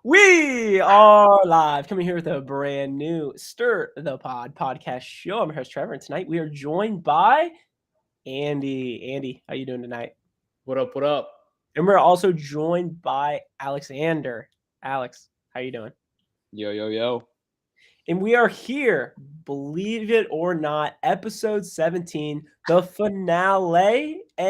We are live, coming here with a brand new Stir the Pod podcast show. I'm your host Trevor, and tonight we are joined by Andy. Andy, how you doing tonight? What up? What up? And we're also joined by Alexander. Alex, how you doing? Yo, yo, yo. And we are here, believe it or not, episode 17, the finale. How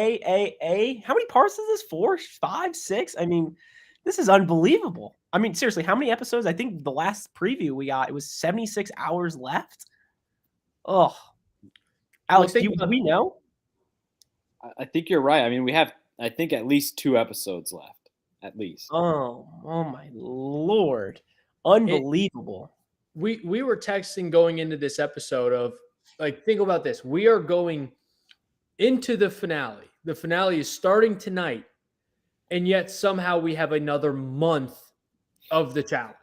many parts is this? 4, 5, 6? I mean, this is unbelievable. I mean, seriously, how many episodes? I think the last preview we got, it was 76 hours left. Oh, Alex, do we know? I think you're right. I mean, we have, I think, at least 2 episodes left, at least. Oh my Lord. Unbelievable. We were texting going into this episode of, like, think about this. We are going into the finale. The finale is starting tonight, and yet somehow we have another month of the challenge.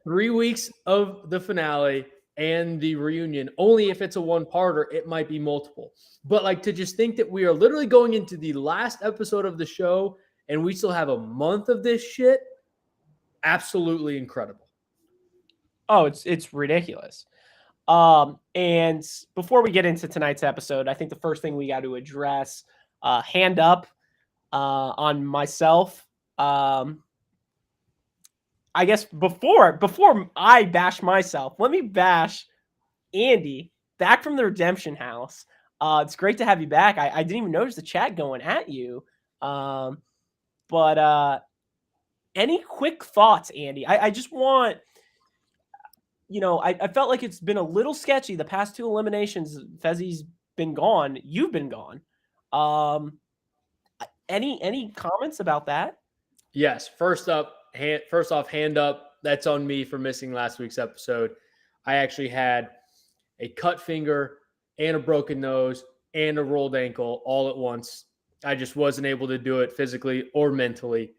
3 weeks of the finale and the reunion. Only if it's a one-parter, it might be multiple. But, like, to just think that we are literally going into the last episode of the show and we still have a month of this shit, absolutely incredible. Oh, it's ridiculous. And before we get into tonight's episode, I think the first thing we got to address, hand up on myself. I guess before I bash myself, let me bash Andy back from the Redemption House. It's great to have you back. I didn't even notice the chat going at you. But any quick thoughts, Andy? I just want, I felt like it's been a little sketchy the past 2 eliminations. Fezzi's been gone. You've been gone. Any comments about that? Yes. First off, hand up. That's on me for missing last week's episode. I actually had a cut finger and a broken nose and a rolled ankle all at once. I just wasn't able to do it physically or mentally.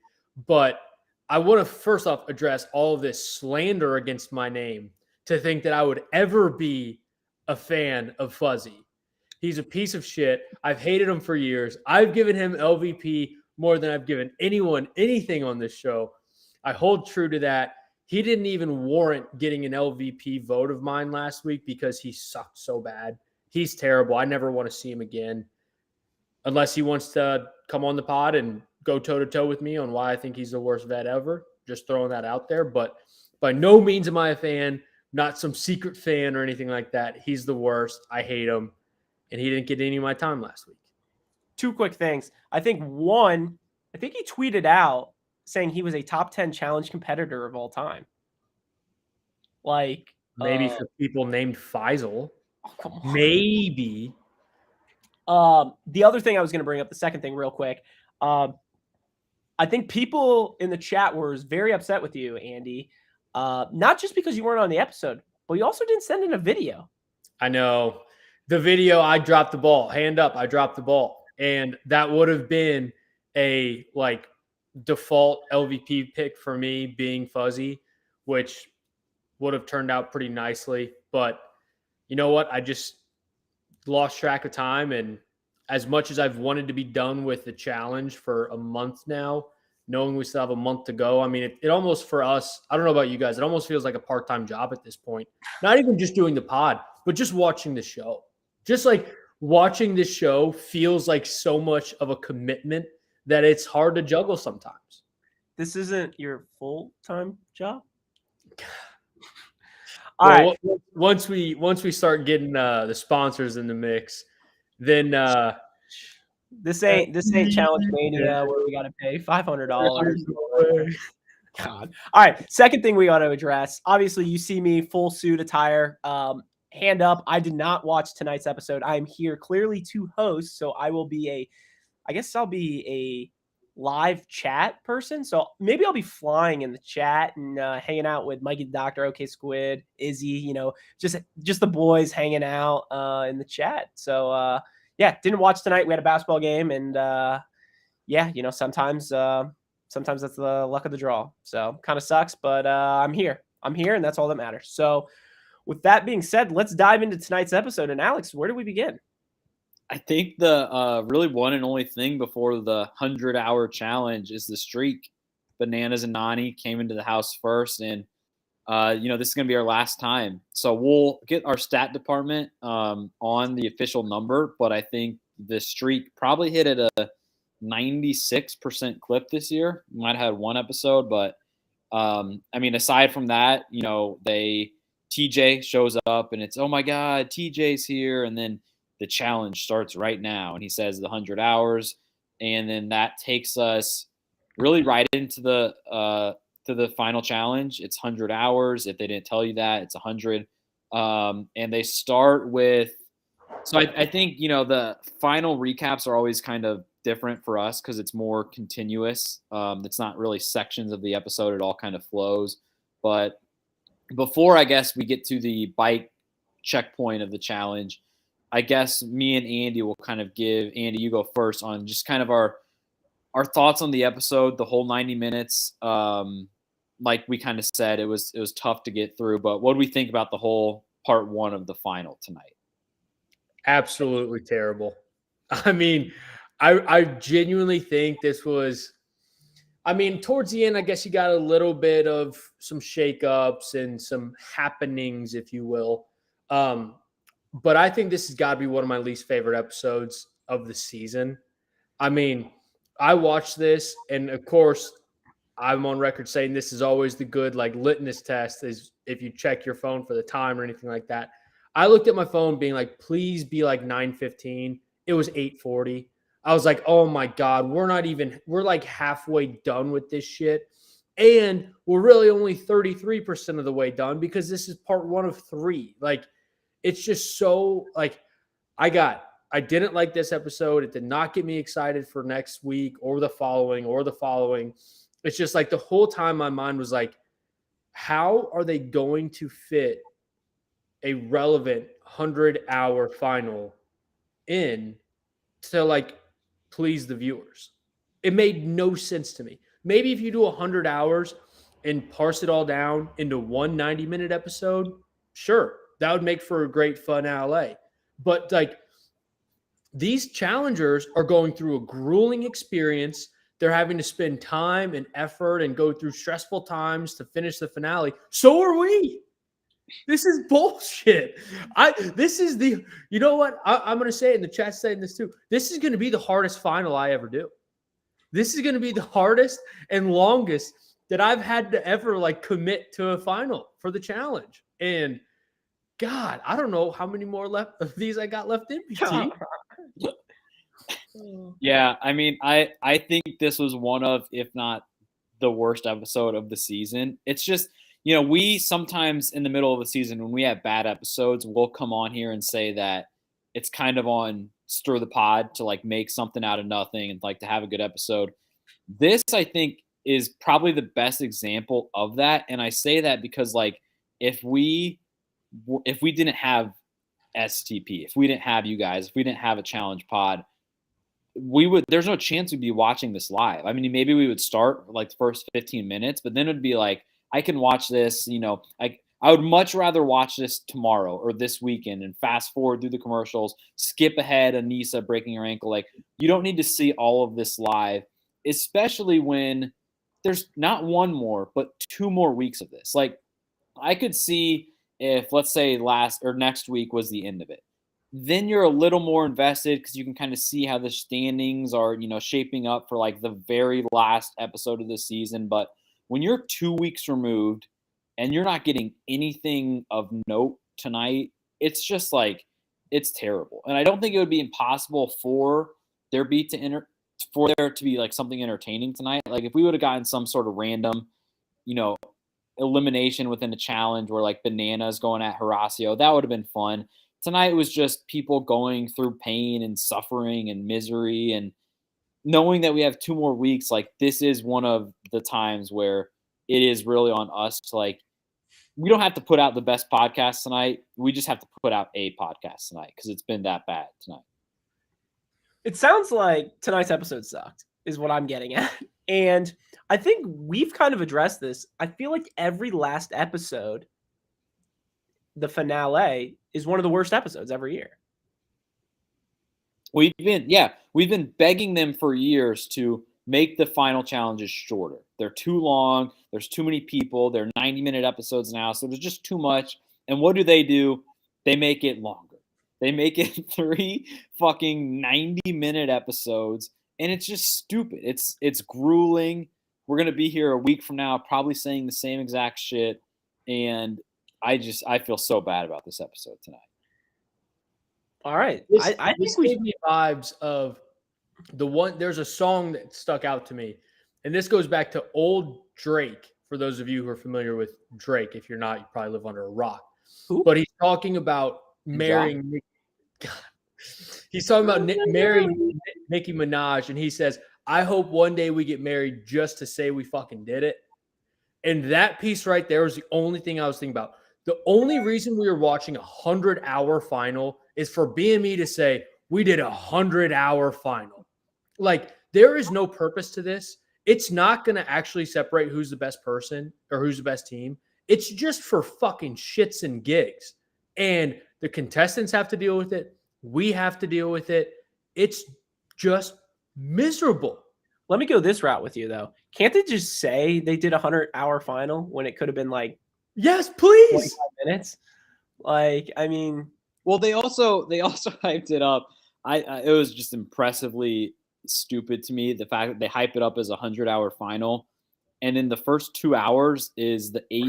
But I want to first off address all of this slander against my name, to think that I would ever be a fan of Fuzzy. He's a piece of shit. I've hated him for years. I've given him LVP more than I've given anyone anything on this show. I hold true to that. He didn't even warrant getting an LVP vote of mine last week because he sucked so bad. He's terrible. I never want to see him again unless he wants to come on the pod and go toe-to-toe with me on why I think he's the worst vet ever. Just throwing that out there. But by no means am I a fan. Not some secret fan or anything like that. He's the worst. I hate him. And he didn't get any of my time last week. 2 quick things. I think he tweeted out saying he was a top 10 challenge competitor of all time. Like, maybe for people named Faisal. Oh, come on. Maybe. The other thing I was going to bring up, the second thing real quick. I think people in the chat were very upset with you, Andy. Not just because you weren't on the episode, but you also didn't send in a video. I know. The video, I dropped the ball. Hand up, I dropped the ball. And that would have been a, like, default LVP pick for me, being Fuzzy, which would have turned out pretty nicely. But you know what? I just lost track of time. And as much as I've wanted to be done with the challenge for a month now, knowing we still have a month to go, I mean, it almost, for us, I don't know about you guys, it almost feels like a part-time job at this point. Not even just doing the pod, but just watching the show. Just like watching this show feels like so much of a commitment that it's hard to juggle sometimes. This isn't your full-time job? All right. Once we start getting the sponsors in the mix, then this ain't Challenge Mania where we got to pay $500. God. All right. Second thing we got to address. Obviously, you see me full suit attire. Hand up. I did not watch tonight's episode. I am here clearly to host, so I'll be a live chat person. So maybe I'll be flying in the chat and hanging out with Mikey the Doctor, OK Squid, Izzy, just the boys hanging out in the chat. So didn't watch tonight. We had a basketball game, and sometimes that's the luck of the draw. So kind of sucks, but I'm here, and that's all that matters. So with that being said, let's dive into tonight's episode. And Alex, where do we begin? I think the really one and only thing before the 100-hour challenge is the streak. Bananas and Nani came into the house first, and this is going to be our last time. So we'll get our stat department on the official number, but I think the streak probably hit at a 96% clip this year. We might have had one episode, but aside from that, TJ shows up and it's, oh my God, TJ's here. And then the challenge starts right now. And he says the 100 hours. And then that takes us really right into the final challenge. It's 100 hours. If they didn't tell you that, it's 100. And they start with, so I think, the final recaps are always kind of different for us because it's more continuous. It's not really sections of the episode. It all kind of flows. But before, I guess, we get to the bike checkpoint of the challenge, I guess me and Andy will kind of give, Andy, you go first on just kind of our thoughts on the episode, the whole 90 minutes. Like we kind of said, it was tough to get through, but what do we think about the whole part one of the final tonight? Absolutely terrible. I mean, I genuinely think this was, towards the end, I guess you got a little bit of some shakeups and some happenings, if you will. But I think this has got to be one of my least favorite episodes of the season. I watched this, and of course, I'm on record saying this is always the good litmus test is if you check your phone for the time or anything like that. I looked at my phone being like, please be 9:15. It was 8:40. I was like, oh my God, we're halfway done with this shit. And we're really only 33% of the way done because this is part one of 3. It's just so I didn't like this episode. It did not get me excited for next week or the following or the following. It's just the whole time my mind was how are they going to fit a relevant 100-hour final in to please the viewers? It made no sense to me. Maybe if you do 100 hours and parse it all down into one 90-minute episode, sure, that would make for a great finale. But these challengers are going through a grueling experience. They're having to spend time and effort and go through stressful times to finish the finale. So are we. This is bullshit. You know what? I'm going to say it, and the chat's saying this too. This is going to be the hardest final I ever do. This is going to be the hardest and longest that I've had to ever commit to a final for the challenge. And God, I don't know how many more left of these I got left in me. Yeah, I think this was one of, if not the worst episode of the season. It's just, we sometimes in the middle of the season when we have bad episodes, we'll come on here and say that it's kind of on Stir the Pod to make something out of nothing and to have a good episode. This, I think, is probably the best example of that. And I say that because if we didn't have STP, if we didn't have you guys, if we didn't have a challenge pod, there's no chance we'd be watching this live. Maybe we would start the first 15 minutes, but then it'd be I can watch this, I would much rather watch this tomorrow or this weekend and fast forward through the commercials, skip ahead Anissa breaking her ankle. You don't need to see all of this live, especially when there's not one more, but 2 more weeks of this. I could see if, let's say, next week was the end of it. Then you're a little more invested because you can kind of see how the standings are, shaping up for the very last episode of the season. But when you're 2 weeks removed and you're not getting anything of note tonight, it's just it's terrible. And I don't think it would be impossible for there to be something entertaining tonight. If we would have gotten some sort of random, elimination within a challenge where Bananas going at Horacio, that would have been fun. Tonight was just people going through pain and suffering and misery, and knowing that we have 2 more weeks, this is one of the times where it is really on us to we don't have to put out the best podcast tonight. We just have to put out a podcast tonight because it's been that bad tonight. It sounds like tonight's episode sucked is what I'm getting at. And I think we've kind of addressed this. I feel like every last episode, the finale, is one of the worst episodes every year. We've been begging them for years to make the final challenges shorter. they're too long. There's too many people. They're 90-minute episodes now, so there's just too much. And what do? They make it longer. They make it 3 fucking 90-minute episodes, and it's just stupid. It's grueling. We're gonna be here a week from now, probably saying the same exact shit, and I feel so bad about this episode tonight. All right, I think gave me vibes of the one. There's a song that stuck out to me, and this goes back to old Drake. For those of you who are familiar with Drake, if you're not, you probably live under a rock. Who? But he's talking about marrying. He's talking about marrying Nicki Minaj, and he says, "I hope one day we get married just to say we fucking did it." And that piece right there was the only thing I was thinking about. The only reason we were watching a 100-hour final is for BME to say we did a 100-hour final. Like, there is no purpose to this. It's not going to actually separate who's the best person or who's the best team. It's just for fucking shits and gigs. And the contestants have to deal with it. We have to deal with it. It's just miserable. Let me go this route with you, though. Can't they just say they did a 100-hour final when it could have been like, yes, please, 25 minutes? Like, I mean, well, they also hyped it up. It was just impressively stupid to me, the fact that they hype it up as a 100-hour final, and in the first 2 hours is the 8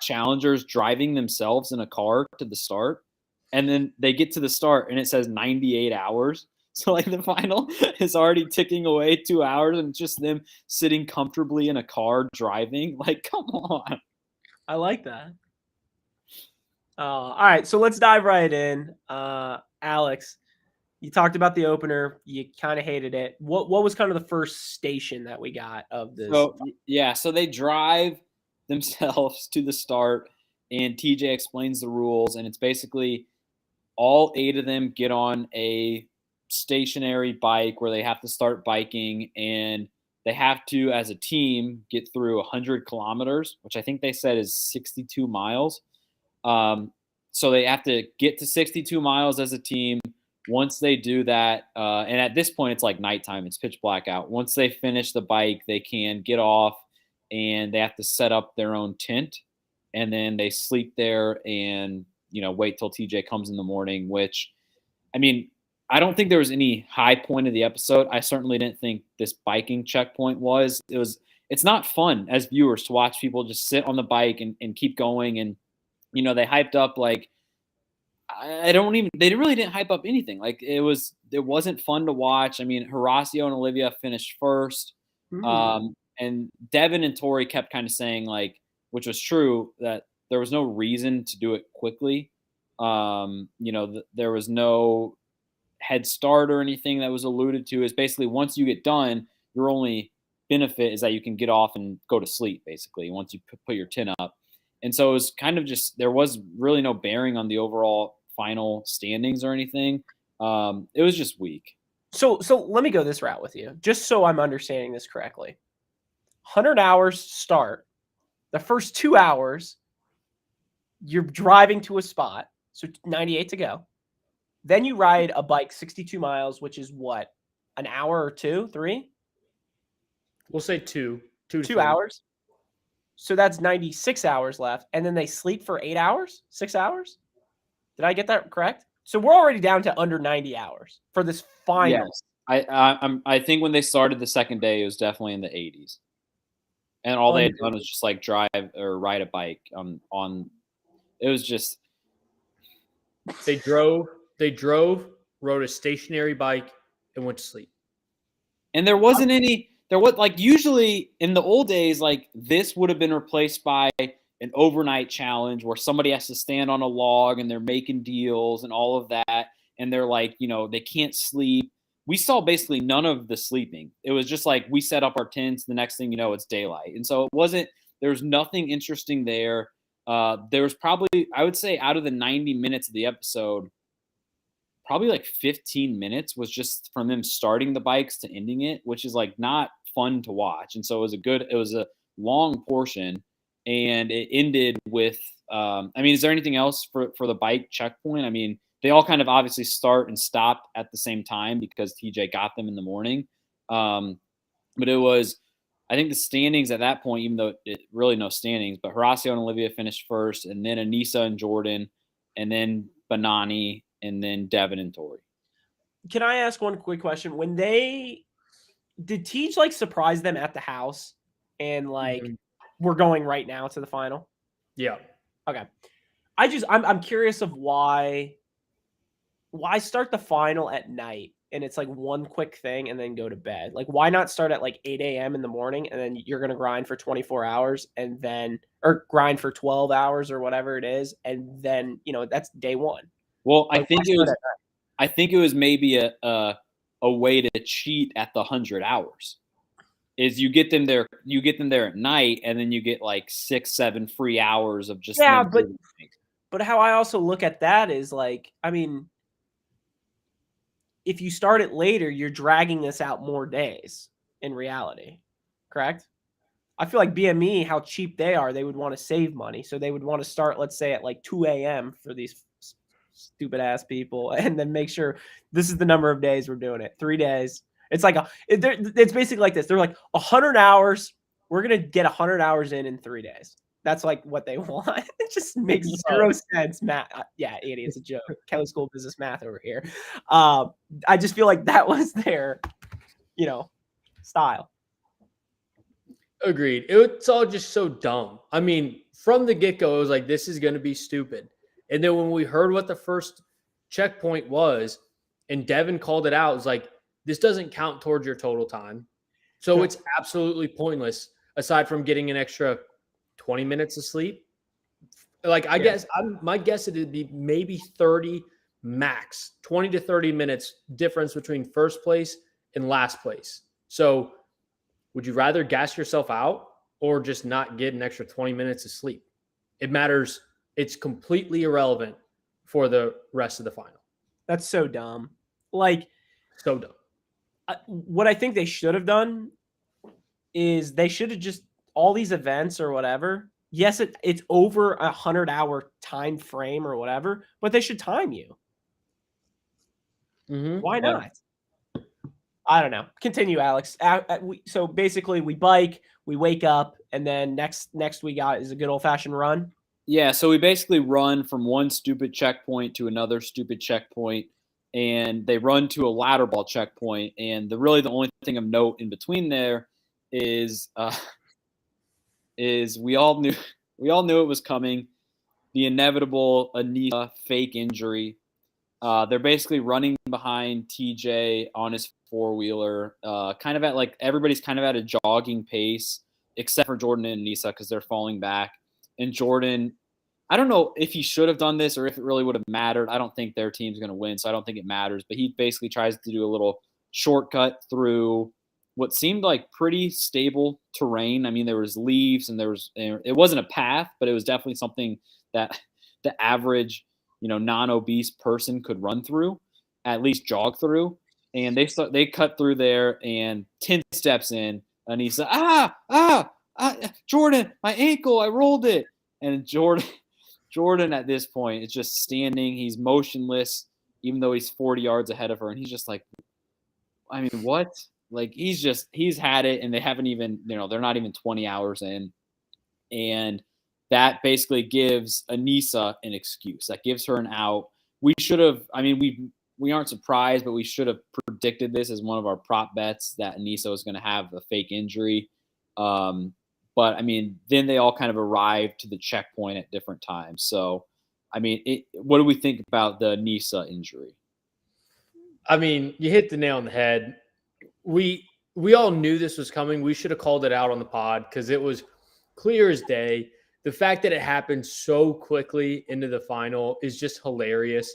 challengers driving themselves in a car to the start, and then they get to the start and it says 98 hours. So like the final is already ticking away 2 hours, and it's just them sitting comfortably in a car driving. Like, come on. I like that. All right, so let's dive right in. Alex, you talked about the opener. You kind of hated it. What was kind of the first station that we got of this? So they drive themselves to the start, and TJ explains the rules, and it's basically all 8 of them get on a stationary bike where they have to start biking, and they have to, as a team, get through 100 kilometers, which I think they said is 62 miles. So they have to get to 62 miles as a team. Once they do that, and at this point, it's like nighttime. It's pitch black out. Once they finish the bike, they can get off, and they have to set up their own tent, and then they sleep there and, wait till TJ comes in the morning, which, I mean, I don't think there was any high point of the episode. I certainly didn't think this biking checkpoint was. It's not fun as viewers to watch people just sit on the bike and keep going. And, they hyped up like, they really didn't hype up anything. Like it wasn't fun to watch. I mean, Horacio and Olivia finished first. And Devin and Tori kept kind of saying, like, which was true, that there was no reason to do it quickly. There was no head start or anything that was alluded to. Is basically once you get done, your only benefit is that you can get off and go to sleep, basically, once you put your tin up. And so it was kind of just, there was really no bearing on the overall final standings or anything. It was just weak. So let me go this route with you, just so I'm understanding this correctly. 100 hours start. The first 2 hours, you're driving to a spot, so 98 to go. Then you ride a bike 62 miles, which is what, an hour or 2, 3? We'll say 2 hours. So that's 96 hours left. And then they sleep for 8 hours, 6 hours. Did I get that correct? So we're already down to under 90 hours for this final. Yes. I think when they started the second day, it was definitely in the 80s. And all they had done was just like drive or ride a bike on it was just. They drove, rode a stationary bike, and went to sleep. And there was like usually in the old days, like this would have been replaced by an overnight challenge where somebody has to stand on a log and they're making deals and all of that. And they're like, they can't sleep. We saw basically none of the sleeping. It was just like we set up our tents. The next thing you know, it's daylight. And so there was nothing interesting there. There was probably, I would say, out of the 90 minutes of the episode, probably like 15 minutes was just from them starting the bikes to ending it, which is like not fun to watch. And so it was a long portion, and it ended with, is there anything else for the bike checkpoint? I mean, they all kind of obviously start and stop at the same time because TJ got them in the morning. But it was, I think the standings at that point, even though it really no standings, but Horacio and Olivia finished first, and then Anissa and Jordan, and then Banani, and then Devin and Tori. Can I ask one quick question? When did Teach like surprise them at the house and like we're going right now to the final? Yeah. Okay. I'm curious of why start the final at night and it's like one quick thing and then go to bed? Like, why not start at like 8 a.m. in the morning and then you're going to grind for 24 hours and then, or grind for 12 hours or whatever it is. And then, that's day one. Well, like, I think it was maybe a way to cheat at the 100 hours. Is you get them there at night, and then you get like 6-7 free hours of just but how I also look at that is like, I mean, if you start it later, you're dragging this out more days in reality, correct? I feel like BME, how cheap they are, they would want to save money, so they would want to start, let's say, at like 2 a.m. for these stupid ass people, and then make sure this is the number of days we're doing it. 3 days. It's like it's basically like this. They're like 100 hours. We're gonna get 100 hours in 3 days. That's like what they want. It just makes zero sense, Matt. Yeah, it's a joke. Kelly School of Business Math over here. I just feel like that was their, style. Agreed. It's all just so dumb. I mean, from the get-go, it was like, this is going to be stupid. And then when we heard what the first checkpoint was, and Devin called it out, it was like, this doesn't count towards your total time. So it's absolutely pointless, aside from getting an extra 20 minutes of sleep. Like, my guess it'd be maybe 30 max, 20 to 30 minutes difference between first place and last place. So would you rather gas yourself out or just not get an extra 20 minutes of sleep? It matters. It's completely irrelevant for the rest of the final. That's so dumb. Like, so dumb. What I think they should have done is they should have just, all these events or whatever. Yes, it's over 100-hour time frame or whatever, but they should time you. Mm-hmm. Why not? I don't know. Continue, Alex. So basically, we bike, we wake up, and then next we got is a good old-fashioned run. Yeah, so we basically run from one stupid checkpoint to another stupid checkpoint, and they run to a ladder ball checkpoint. And the only thing of note in between there is we all knew it was coming, the inevitable Anissa fake injury. They're basically running behind TJ on his four-wheeler, kind of at like everybody's kind of at a jogging pace, except for Jordan and Anissa because they're falling back. And Jordan, I don't know if he should have done this or if it really would have mattered. I don't think their team's going to win, so I don't think it matters. But he basically tries to do a little shortcut through what seemed like pretty stable terrain. I mean, there was leaves and it wasn't a path, but it was definitely something that the average, non-obese person could run through, at least jog through. And they cut through there, and 10 steps in, and he said, Jordan, my ankle, I rolled it. And Jordan at this point is just standing. He's motionless, even though he's 40 yards ahead of her. And he's just like, I mean, what? Like, he's had it, and they haven't even, they're not even 20 hours in. And that basically gives Anissa an excuse. That gives her an out. We should have, we aren't surprised, but we should have predicted this as one of our prop bets that Anissa was going to have a fake injury. But then they all kind of arrived to the checkpoint at different times. So, what do we think about the Anissa injury? You hit the nail on the head. We all knew this was coming. We should have called it out on the pod because it was clear as day. The fact that it happened so quickly into the final is just hilarious.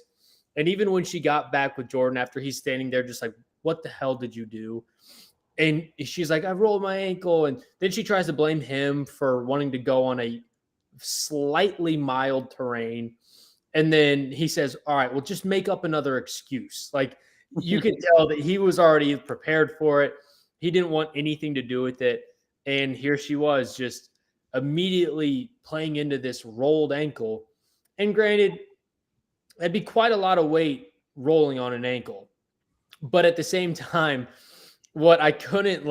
And even when she got back with Jordan after he's standing there just like, what the hell did you do? And she's like, I rolled my ankle. And then she tries to blame him for wanting to go on a slightly mild terrain. And then he says, all right, well, just make up another excuse. Like, you can tell that he was already prepared for it. He didn't want anything to do with it. And here she was just immediately playing into this rolled ankle. And granted, that'd be quite a lot of weight rolling on an ankle. But at the same time, what I couldn't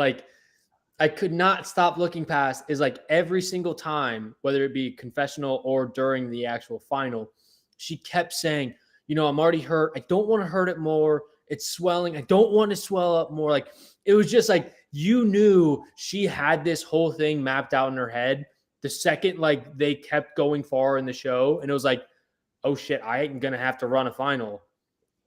I could not stop looking past is like every single time, whether it be confessional or during the actual final, she kept saying, I'm already hurt. I don't want to hurt it more. It's swelling. I don't want to swell up more. Like it was just like you knew she had this whole thing mapped out in her head. The second like they kept going far in the show, and it was like, oh shit, I ain't gonna have to run a final.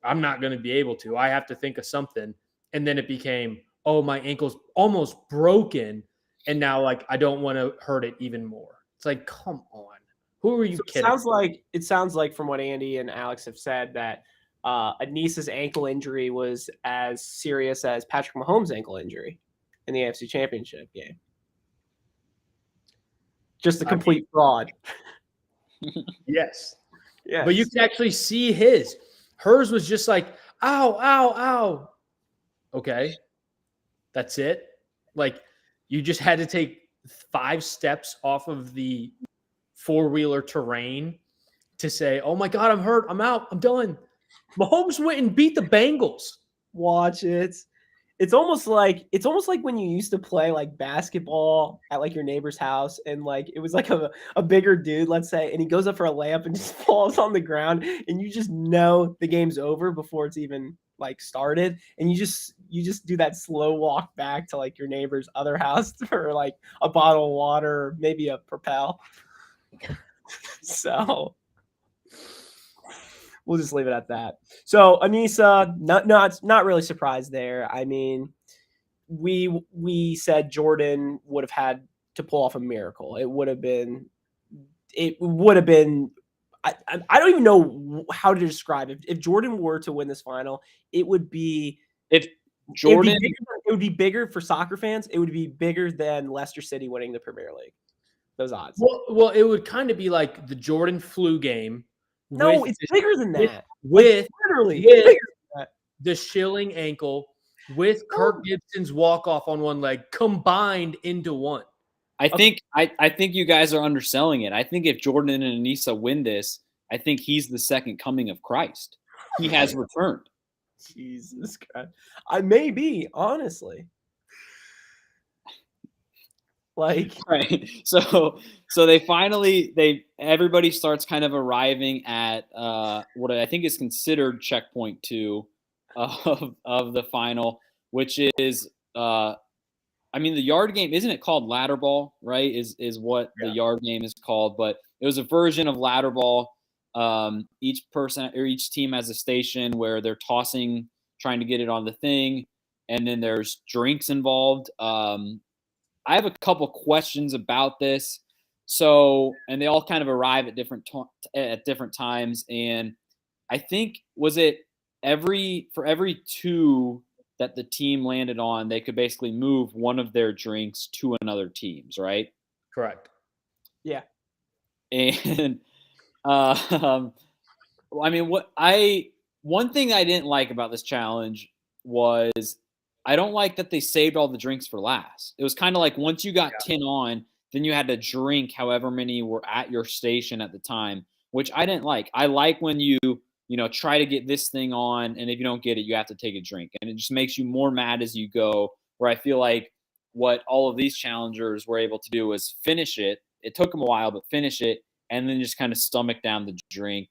I'm not gonna be able to. I have to think of something. And then it became, oh, my ankle's almost broken. And now, like, I don't want to hurt it even more. It's like, come on. Who are you kidding? It sounds like from what Andy and Alex have said that Anissa's ankle injury was as serious as Patrick Mahomes' ankle injury in the AFC Championship game. Just a complete fraud. Yes. Yeah. But you can actually see his. Hers was just like, ow, ow, ow. Okay. That's it. Like you just had to take 5 steps off of the 4-wheeler terrain to say, oh my God, I'm hurt. I'm out. I'm done. Mahomes went and beat the Bengals. Watch it. It's almost like when you used to play like basketball at like your neighbor's house and like it was like a bigger dude, let's say, and he goes up for a layup and just falls on the ground and you just know the game's over before it's even like started, and you just do that slow walk back to like your neighbor's other house for like a bottle of water or maybe a Propel. So we'll just leave it at that. So Anissa, not really surprised there. I mean, we said Jordan would have had to pull off a miracle. It would have been. I don't even know how to describe it. If Jordan were to win this final, it would be. If Jordan, it would be bigger for soccer fans. It would be bigger than Leicester City winning the Premier League. Those odds. Well, it would kind of be like the Jordan flu game. No, it's bigger than that. With literally the shilling ankle, with Kirk Gibson's walk-off on one leg combined into one. I think you guys are underselling it. I think if Jordan and Anissa win this, I think he's the second coming of Christ. He has returned. Jesus Christ. I may be, honestly. Like right. So everybody starts kind of arriving at what I think is considered checkpoint 2 of the final, which is the yard game. Isn't it called ladder ball, right? Is what the yard game is called, but it was a version of ladder ball. Each person or each team has a station where they're tossing, trying to get it on the thing, and then there's drinks involved. I have a couple questions about this. So, and they all kind of arrive at different times. And I think, was it for every 2 that the team landed on, they could basically move one of their drinks to another team's, right? Correct. Yeah. And one thing I didn't like about this challenge was I don't like that they saved all the drinks for last. It was kind of like once you got 10 on, then you had to drink however many were at your station at the time, which I didn't like. I like when you try to get this thing on, and if you don't get it, you have to take a drink. And it just makes you more mad as you go, where I feel like what all of these challengers were able to do was finish it. It took them a while, but finish it, and then just kind of stomach down the drink.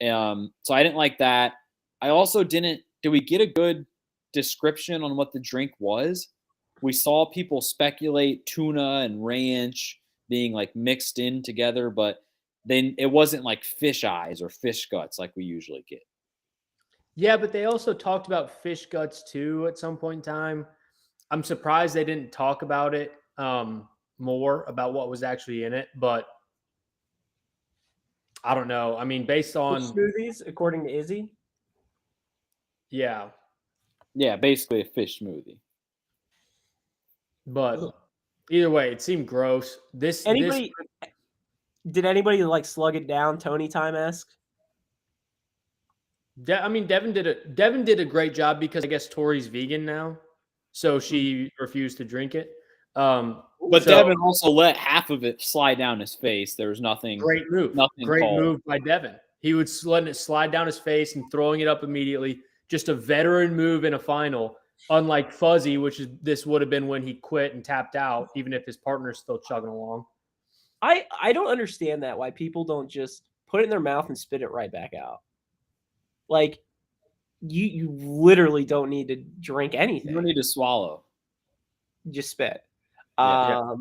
So I didn't like that. I also did we get a good description on what the drink was? We saw people speculate tuna and ranch being like mixed in together, but then it wasn't like fish eyes or fish guts like we usually get. Yeah, but they also talked about fish guts too at some point in time. I'm surprised they didn't talk about it more about what was actually in it, but I don't know. I mean, based on smoothies, according to Izzy. Yeah. Yeah, basically a fish smoothie. But either way, it seemed gross. Did anybody like slug it down Tony time-esque? Devin did a great job because I guess Tori's vegan now, so she refused to drink it. But Devin also let half of it slide down his face. There was nothing. Great move. Move by Devin. He was letting it slide down his face and throwing it up immediately. Just a veteran move in a final. Unlike Fuzzy, this would have been when he quit and tapped out, even if his partner's still chugging along. I don't understand that, why people don't just put it in their mouth and spit it right back out. Like, you literally don't need to drink anything. You don't need to swallow. Just spit. Yeah.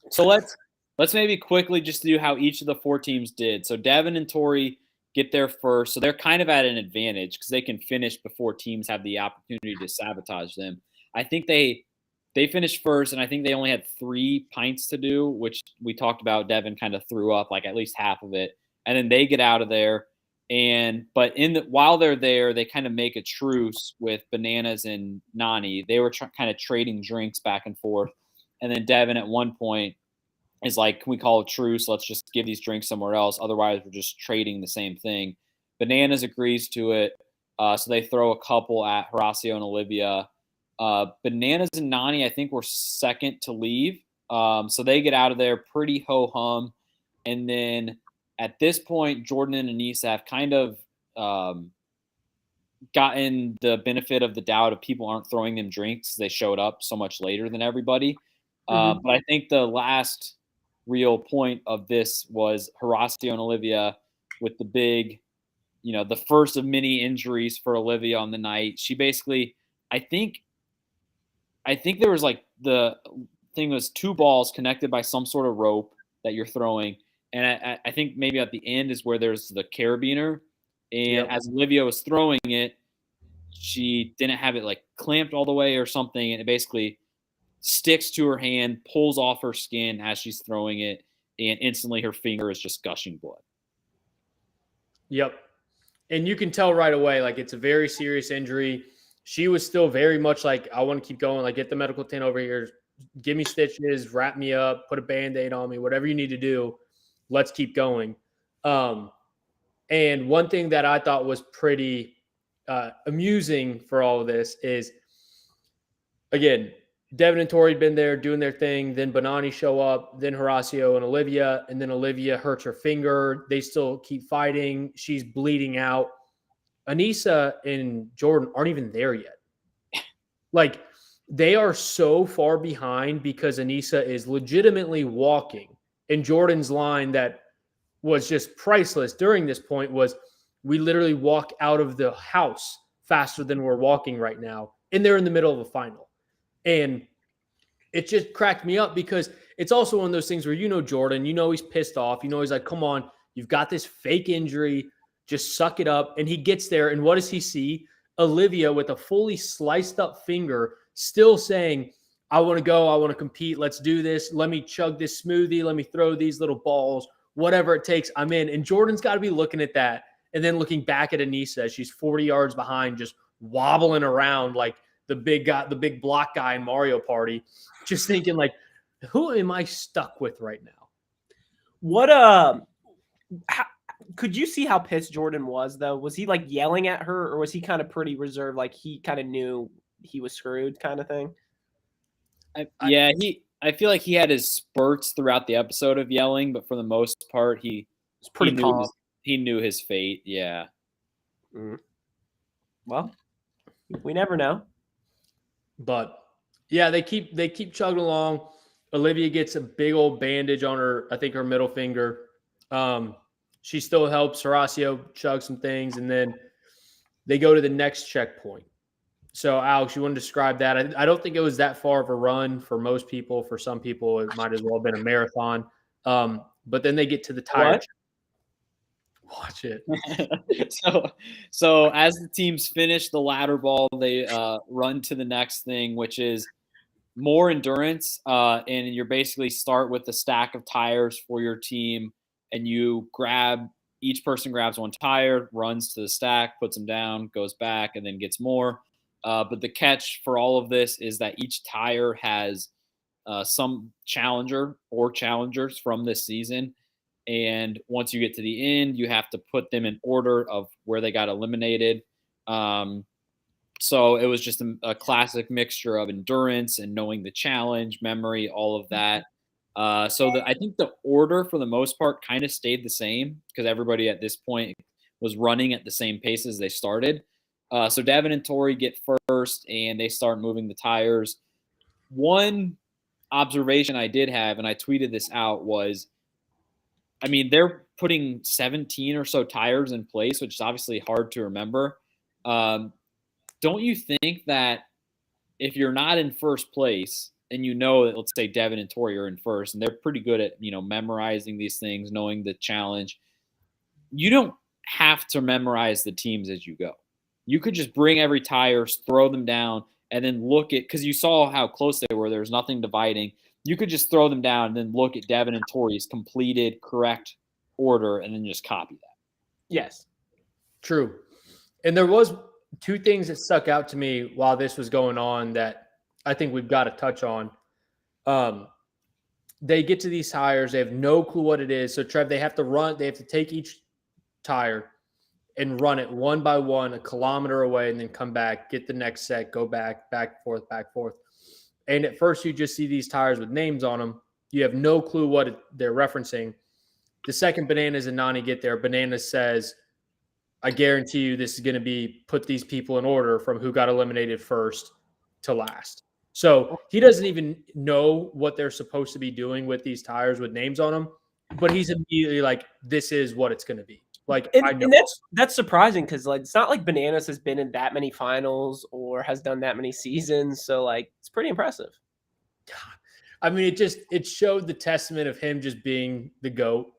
So let's maybe quickly just do how each of the 4 teams did. So Devin and Tori get there first. So they're kind of at an advantage because they can finish before teams have the opportunity to sabotage them. I think they finished first, and I think they only had 3 pints to do, which we talked about. Devin kind of threw up like at least half of it. And then they get out of there. But while they're there, they kind of make a truce with Bananas and Nani. They were kind of trading drinks back and forth. And then Devin at one point is like, can we call a truce? Let's just give these drinks somewhere else. Otherwise, we're just trading the same thing. Bananas agrees to it. So they throw a couple at Horacio and Olivia. Bananas and Nani, I think, were second to leave. So they get out of there pretty ho-hum. And then at this point, Jordan and Anissa have kind of gotten the benefit of the doubt of people aren't throwing them drinks. They showed up so much later than everybody. But I think the last real point of this was Horacio and Olivia with the big, the first of many injuries for Olivia on the night. She basically, I think there was like the thing was 2 balls connected by some sort of rope that you're throwing. And I think maybe at the end is where there's the carabiner. And as Olivia was throwing it, she didn't have it like clamped all the way or something. And it basically sticks to her hand, pulls off her skin as she's throwing it. And instantly her finger is just gushing blood. Yep. And you can tell right away, like, it's a very serious injury. She was still very much like, I want to keep going. Like, get the medical tent over here. Give me stitches, wrap me up, put a Band-Aid on me, whatever you need to do. Let's keep going. And one thing that I thought was pretty amusing for all of this is, again, Devin and Tori had been there doing their thing. Then Bonani show up, then Horacio and Olivia, and then Olivia hurts her finger. They still keep fighting. She's bleeding out. Anissa and Jordan aren't even there yet. Like, they are so far behind because Anissa is legitimately walking. And Jordan's line that was just priceless during this point was, we literally walk out of the house faster than we're walking right now. And they're in the middle of a final. And it just cracked me up because it's also one of those things where, Jordan, he's pissed off. He's like, come on, you've got this fake injury. Just suck it up. And he gets there. And what does he see? Olivia with a fully sliced up finger still saying, I want to go. I want to compete. Let's do this. Let me chug this smoothie. Let me throw these little balls. Whatever it takes, I'm in. And Jordan's got to be looking at that and then looking back at Anissa as she's 40 yards behind, just wobbling around like the big guy, the big block guy in Mario Party, just thinking like, who am I stuck with right now? Could you see how pissed Jordan was, though? Was he like yelling at her, or was he kind of pretty reserved, like he kind of knew he was screwed kind of thing? I feel like he had his spurts throughout the episode of yelling, but for the most part, he knew his fate. Yeah. Well, we never know. But yeah, they keep chugging along. Olivia gets a big old bandage on her, I think her middle finger. She still helps Horacio chug some things, and then they go to the next checkpoint. So, Alex, you want to describe that? I don't think it was that far of a run for most people. For some people, it might as well have been a marathon. But then they get to the tire. Watch it. So as the teams finish the ladder ball, they run to the next thing, which is more endurance. And you're basically start with a stack of tires for your team, and each person grabs one tire, runs to the stack, puts them down, goes back, and then gets more. But the catch for all of this is that each tire has some challenger or challengers from this season. And once you get to the end, you have to put them in order of where they got eliminated. So it was just a classic mixture of endurance and knowing the challenge, memory, all of that. I think the order for the most part kind of stayed the same because everybody at this point was running at the same pace as they started. So Devin and Tori get first, and they start moving the tires. One observation I did have, and I tweeted this out, was, I mean, they're putting 17 or so tires in place, which is obviously hard to remember. Don't you think that if you're not in first place and you know that, let's say Devin and Tori are in first, and they're pretty good at, memorizing these things, knowing the challenge, you don't have to memorize the teams as you go. You could just bring every tires, throw them down, and then look at, because you saw how close they were. There's nothing dividing. You could just throw them down and then look at Devin and Tori's completed correct order and then just copy that. Yes. True. And there was two things that stuck out to me while this was going on that I think we've got to touch on. They get to these tires. They have no clue what it is. So, Trev, they have to take each tire and run it one by one, a kilometer away, and then come back, get the next set, go back, back, forth, back, forth. And at first, you just see these tires with names on them. You have no clue what they're referencing. The second Bananas and Nani get there, Bananas says, I guarantee you this is going to be put these people in order from who got eliminated first to last. So he doesn't even know what they're supposed to be doing with these tires with names on them, but he's immediately like, this is what it's going to be. Like, I know. And that's surprising because, like, it's not like Bananas has been in that many finals or has done that many seasons. So, like, it's pretty impressive. I mean, it showed the testament of him just being the GOAT.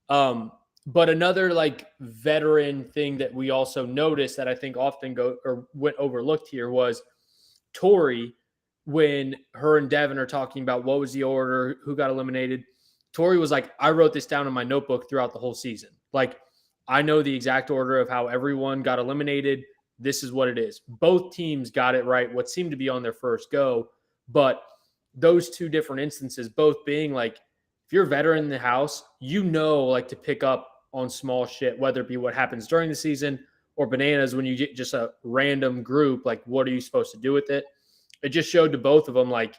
But another, like, veteran thing that we also noticed that I think often went overlooked here was Tori, when her and Devin are talking about what was the order, who got eliminated. Tori was like, I wrote this down in my notebook throughout the whole season. Like, I know the exact order of how everyone got eliminated. This is what it is. Both teams got it right, what seemed to be on their first go. But those two different instances, both being like, if you're a veteran in the house, like, to pick up on small shit, whether it be what happens during the season or Bananas when you get just a random group, like, what are you supposed to do with it? It just showed to both of them, like,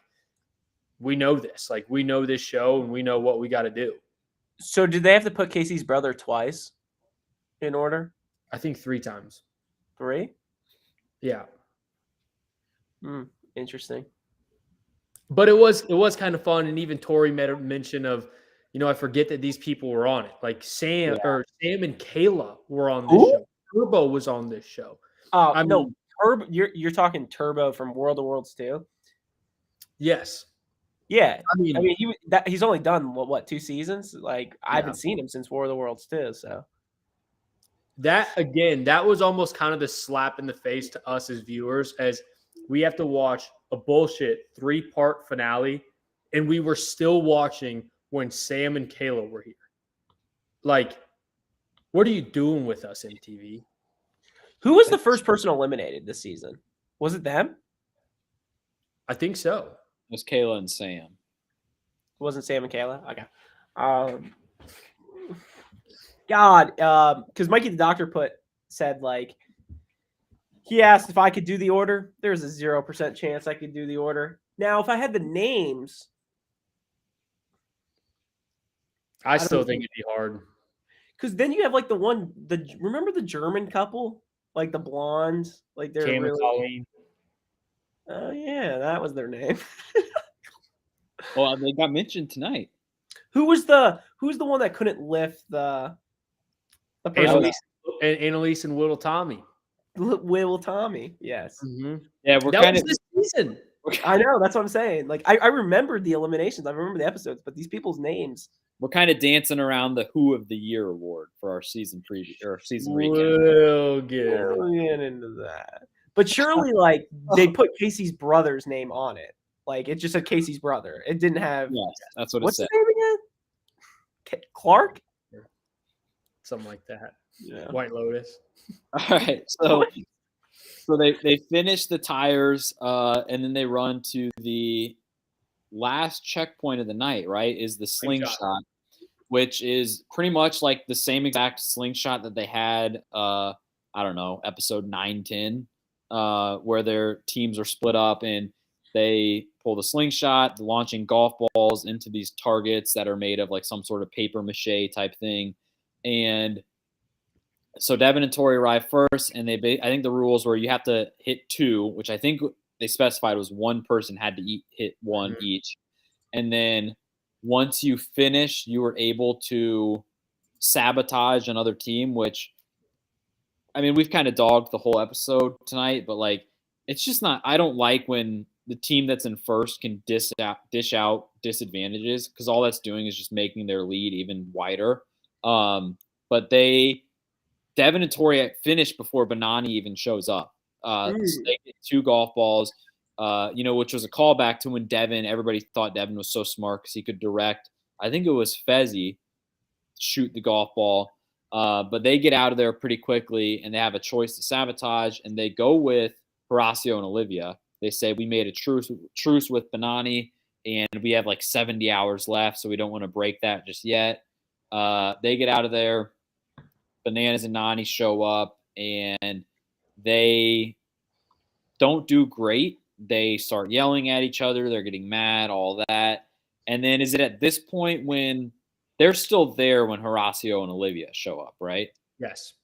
we know this. Like, we know this show and we know what we got to do. So did they have to put Casey's brother twice in order? I think 3 times. 3? Yeah. Interesting. But it was kind of fun. And even Tori made a mention of, I forget that these people were on it. Like Sam and Kayla were on this show. Turbo was on this show. No, Turbo. You're talking Turbo from World of Worlds too. Yes. Yeah. I mean, he's only done what 2 seasons? Like, I haven't seen him since War of the Worlds too. So that was almost kind of the slap in the face to us as viewers, as we have to watch a bullshit 3-part finale, and we were still watching when Sam and Kayla were here. Like, what are you doing with us, MTV? Who was the first person eliminated this season? Was it them? I think so. It was Kayla and Sam. It wasn't Sam and Kayla? Okay. Because Mikey the Doctor said, like, he asked if I could do the order. There's a 0% chance I could do the order. Now, if I had the names, I still think it'd be hard. Because then you have, like, remember the German couple? Like, the blondes? Like, they're Cam really... Colleen. Oh, yeah, that was their name. Well, they got mentioned tonight. Who's the one that couldn't lift the Annalise and Little Tommy. Little Tommy, yes. Mm-hmm. Yeah, that was this season. I know, that's what I'm saying. Like, I remembered the eliminations, I remember the episodes, but these people's names. We're kind of dancing around the Who of the Year award for our season preview or season recap. We'll get into that. But surely, like, they put Casey's brother's name on it. Like, it just said Casey's brother. It didn't have. Yes, that's what what's it said. What's his name again? Clark? Something like that. Yeah. White Lotus. All right. So they finish the tires and then they run to the last checkpoint of the night, right? Is the slingshot, which is pretty much like the same exact slingshot that they had, I don't know, episode 9-10, where their teams are split up and they pull the slingshot, launching golf balls into these targets that are made of like some sort of paper mache type thing. And So Devin and Tori arrive first, and I think the rules were you have to hit 2, which I think they specified was one person had to hit 1 each. And then once you finish, you were able to sabotage another team, which, I mean, we've kind of dogged the whole episode tonight, but like, it's just not, I don't like when the team that's in first can dish out disadvantages, because all that's doing is just making their lead even wider. But Devin and Tori finished before Banani even shows up. So they get 2 golf balls, which was a callback to when everybody thought Devin was so smart because he could direct, I think it was Fezzi, shoot the golf ball. But they get out of there pretty quickly, and they have a choice to sabotage, and they go with Horacio and Olivia. They say, we made a truce with Banani, and we have like 70 hours left, so we don't want to break that just yet. They get out of there. Bananas and Nani show up, and they don't do great. They start yelling at each other. They're getting mad, all that. And then is it at this point when they're still there when Horacio and Olivia show up, right? Yes.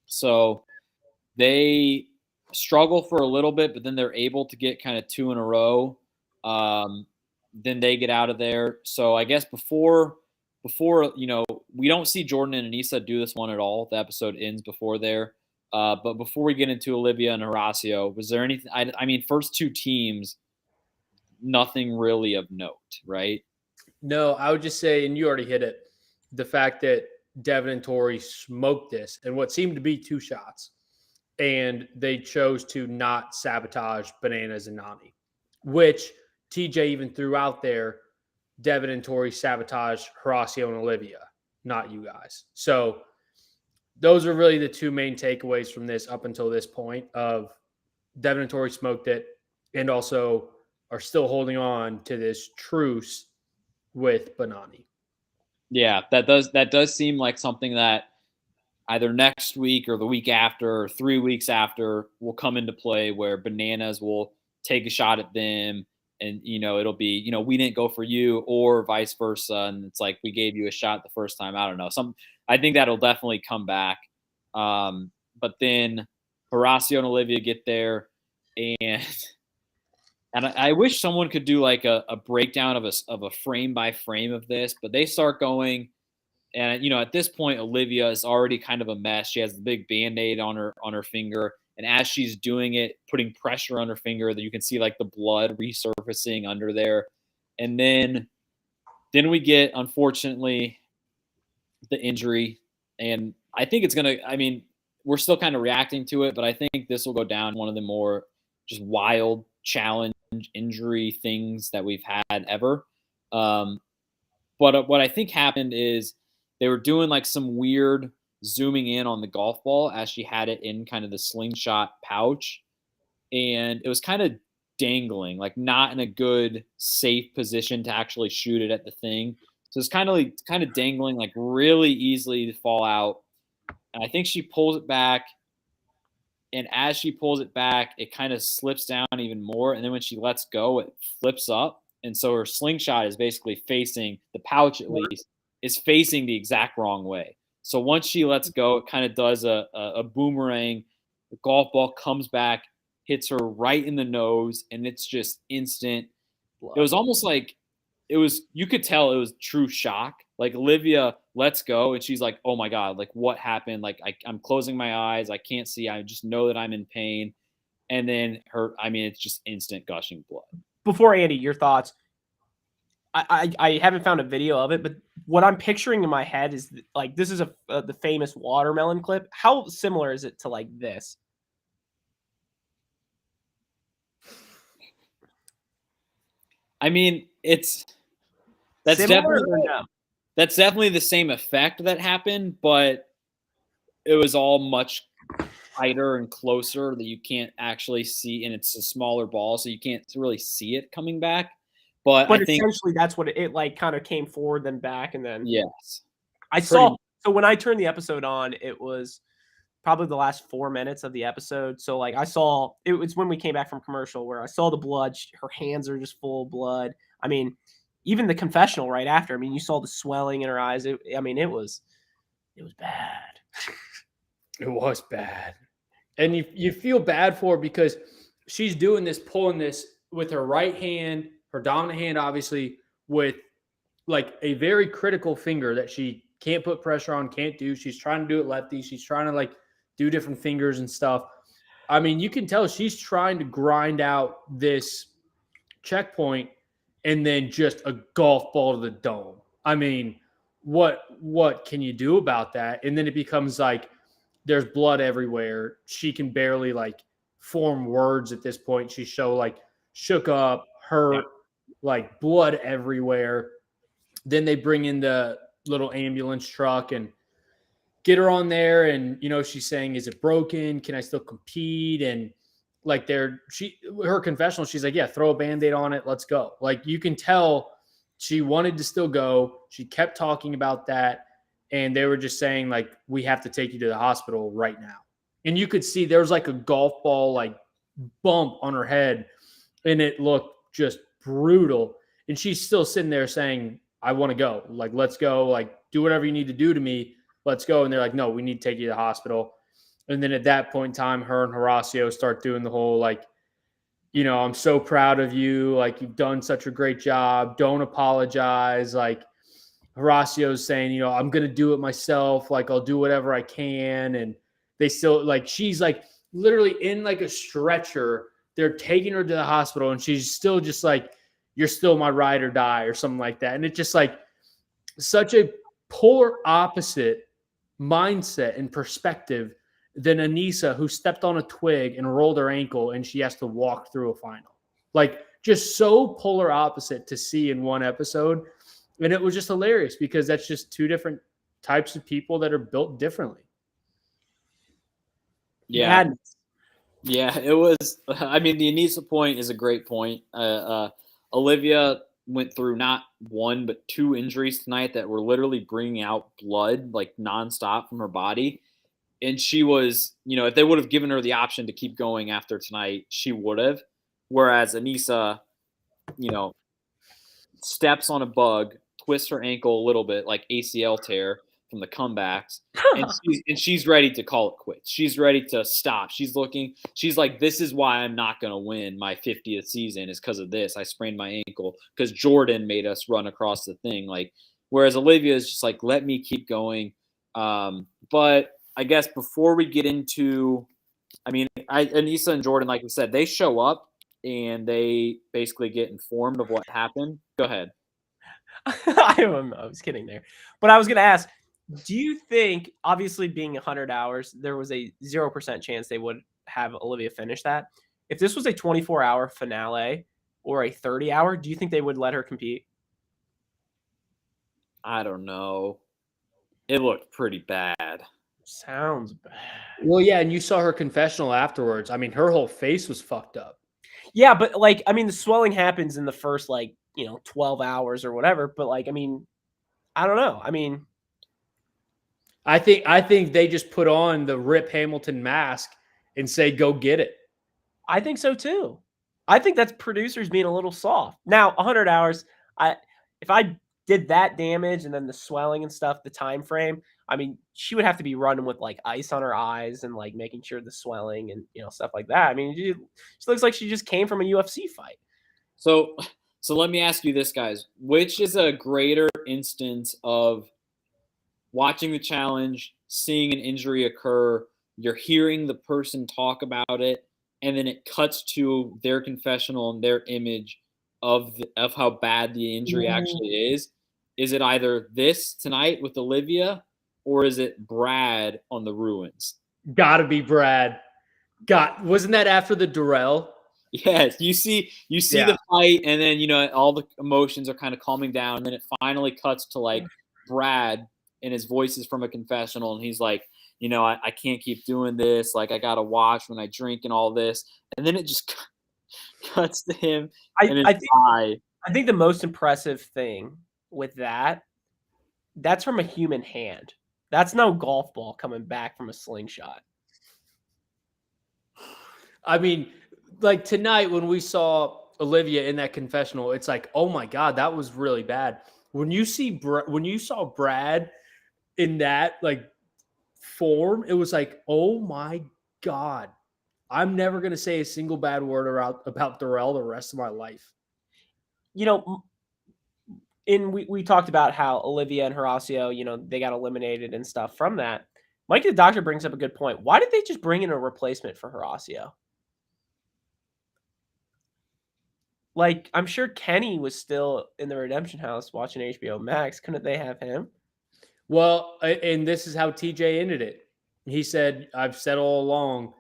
So they struggle for a little bit, but then they're able to get kind of 2 in a row. Then they get out of there. So I guess before, we don't see Jordan and Anissa do this one at all. The episode ends before there. But before we get into Olivia and Horacio, was there anything? I mean, first 2 teams, nothing really of note, right? No, I would just say, and you already hit it, the fact that Devin and Tori smoked this and what seemed to be 2 shots, and they chose to not sabotage Bananas and Nani, which TJ even threw out there. Devin and Tori sabotage Horacio and Olivia, not you guys. So those are really the 2 main takeaways from this up until this point of Devin and Tori smoked it, and also are still holding on to this truce with Banani. Yeah, that does seem like something that either next week or the week after or 3 weeks after will come into play, where Bananas will take a shot at them, and it'll be, we didn't go for you, or vice versa, and it's like we gave you a shot the first time. I don't know. I think that'll definitely come back. But then Horacio and Olivia get there, and I wish someone could do like a breakdown of a frame by frame of this, but they start going, and at this point Olivia is already kind of a mess. She has the big Band-Aid on her finger, and as she's doing it, putting pressure on her finger, that you can see like the blood resurfacing under there. And then we get, unfortunately, the injury, and I think it's gonna, we're still kind of reacting to it, but I think this will go down one of the more just wild challenge injury things that we've had ever. But what I think happened is they were doing like some weird zooming in on the golf ball as she had it in kind of the slingshot pouch, and it was kind of dangling, like not in a good safe position to actually shoot it at the thing. So it's kind of dangling, like really easily to fall out. And I think she pulls it back, and as she pulls it back, it kind of slips down even more. And then when she lets go, it flips up. And so her slingshot is basically facing, the pouch at least, is facing the exact wrong way. So once she lets go, it kind of does a boomerang. The golf ball comes back, hits her right in the nose, and it's just instant. It was almost like you could tell it was true shock. Like Olivia lets go, and she's like, oh my God, like what happened? Like I'm closing my eyes. I can't see. I just know that I'm in pain. And then it's just instant gushing blood. Before Andy, your thoughts. I haven't found a video of it, but what I'm picturing in my head is like, this is the famous watermelon clip. How similar is it to like this? That's similar no? That's definitely the same effect that happened, but it was all much tighter and closer that you can't actually see, and it's a smaller ball, so you can't really see it coming back. But I think essentially that's what it like kind of came forward, then back, and then yes. So when I turned the episode on, it was probably the last 4 minutes of the episode. So like I saw, it was when we came back from commercial where I saw the blood. Her hands are just full of blood. I mean, even the confessional right after. I mean, you saw the swelling in her eyes. It was bad. It was bad. And you feel bad for her because she's doing this, pulling this with her right hand, her dominant hand, obviously, with like a very critical finger that she can't put pressure on, can't do. She's trying to do it lefty. She's trying to like do different fingers and stuff. I mean, you can tell she's trying to grind out this checkpoint and then just a golf ball to the dome. I mean, what can you do about that? And then it becomes like there's blood everywhere. She can barely like form words at this point. She's so like shook up, hurt, like blood everywhere. Then they bring in the little ambulance truck and get her on there. And, she's saying, is it broken? Can I still compete? And like her confessional, she's like, yeah, throw a Band-Aid on it. Let's go. Like you can tell she wanted to still go. She kept talking about that. And they were just saying like, we have to take you to the hospital right now. And you could see there was like a golf ball, like bump on her head. And it looked just brutal. And she's still sitting there saying, I want to go. Like, let's go. Like, do whatever you need to do to me. Let's go. And they're like, no, we need to take you to the hospital. And then at that point in time, her and Horacio start doing the whole, like, I'm so proud of you. Like, you've done such a great job. Don't apologize. Like, Horacio's saying, I'm going to do it myself. Like, I'll do whatever I can. And they still, like, she's, like, literally in, like, a stretcher. They're taking her to the hospital. And she's still just, like, you're still my ride or die or something like that. And it's just, like, such a polar opposite mindset and perspective than Anissa, who stepped on a twig and rolled her ankle and she has to walk through a final. Like, just so polar opposite to see in one episode. And it was just hilarious because that's just two different types of people that are built differently. Yeah. Madness. Yeah, it was. I mean, the Anissa point is a great point. Olivia went through not one, but 2 injuries tonight that were literally bringing out blood like nonstop from her body. And she was, if they would have given her the option to keep going after tonight, she would have. Whereas Anissa, steps on a bug, twists her ankle a little bit, like ACL tear from the comebacks, and she's ready to call it quits. She's ready to stop. She's like, this is why I'm not going to win my 50th season is because of this. I sprained my ankle because Jordan made us run across the thing. Like, whereas Olivia is just like, let me keep going. But I guess before we get into, Anissa and Jordan, like we said, they show up and they basically get informed of what happened. Go ahead. I was kidding there. But I was going to ask, do you think, obviously being 100 hours, there was a 0% chance they would have Olivia finish that? If this was a 24-hour finale or a 30-hour, do you think they would let her compete? I don't know. It looked pretty bad. Sounds bad. Well, yeah, and you saw her confessional afterwards. I mean, her whole face was fucked up. Yeah, but like, I mean, the swelling happens in the first 12 hours or whatever. But like, I mean, I don't know. I mean, I think they just put on the Rip Hamilton mask and say, go get it. I think so too. I think that's producers being a little soft. Now, 100 hours, if I did that damage and then the swelling and stuff, the time frame, I mean, she would have to be running with like ice on her eyes and like making sure the swelling and stuff like that. I mean, she looks like she just came from a UFC fight. So let me ask you this, guys. Which is a greater instance of watching the challenge, seeing an injury occur, you're hearing the person talk about it, and then it cuts to their confessional and their image of how bad the injury actually is? Is it either this tonight with Olivia, or is it Brad on the ruins? Gotta be Brad. Wasn't that after the Durrell? Yes, you see the fight, and then all the emotions are kind of calming down, and then it finally cuts to like Brad, and his voice is from a confessional, and he's like, I can't keep doing this. Like, I gotta watch when I drink and all this, and then it just cuts to him. I think the most impressive thing with that's from a human hand. That's no golf ball coming back from a slingshot. I mean, like tonight when we saw Olivia in that confessional, it's like, oh my God, that was really bad. When you saw Brad in that, like form, it was like, oh my God. I'm never going to say a single bad word about Darrell the rest of my life. You know, we talked about how Olivia and Horacio, you know, they got eliminated and stuff from that. Mike the Doctor brings up a good point. Why did they just bring in a replacement for Horacio? Like, I'm sure Kenny was still in the Redemption House watching HBO Max. Couldn't they have him? Well, and this is how TJ ended it. He said, I've said all along,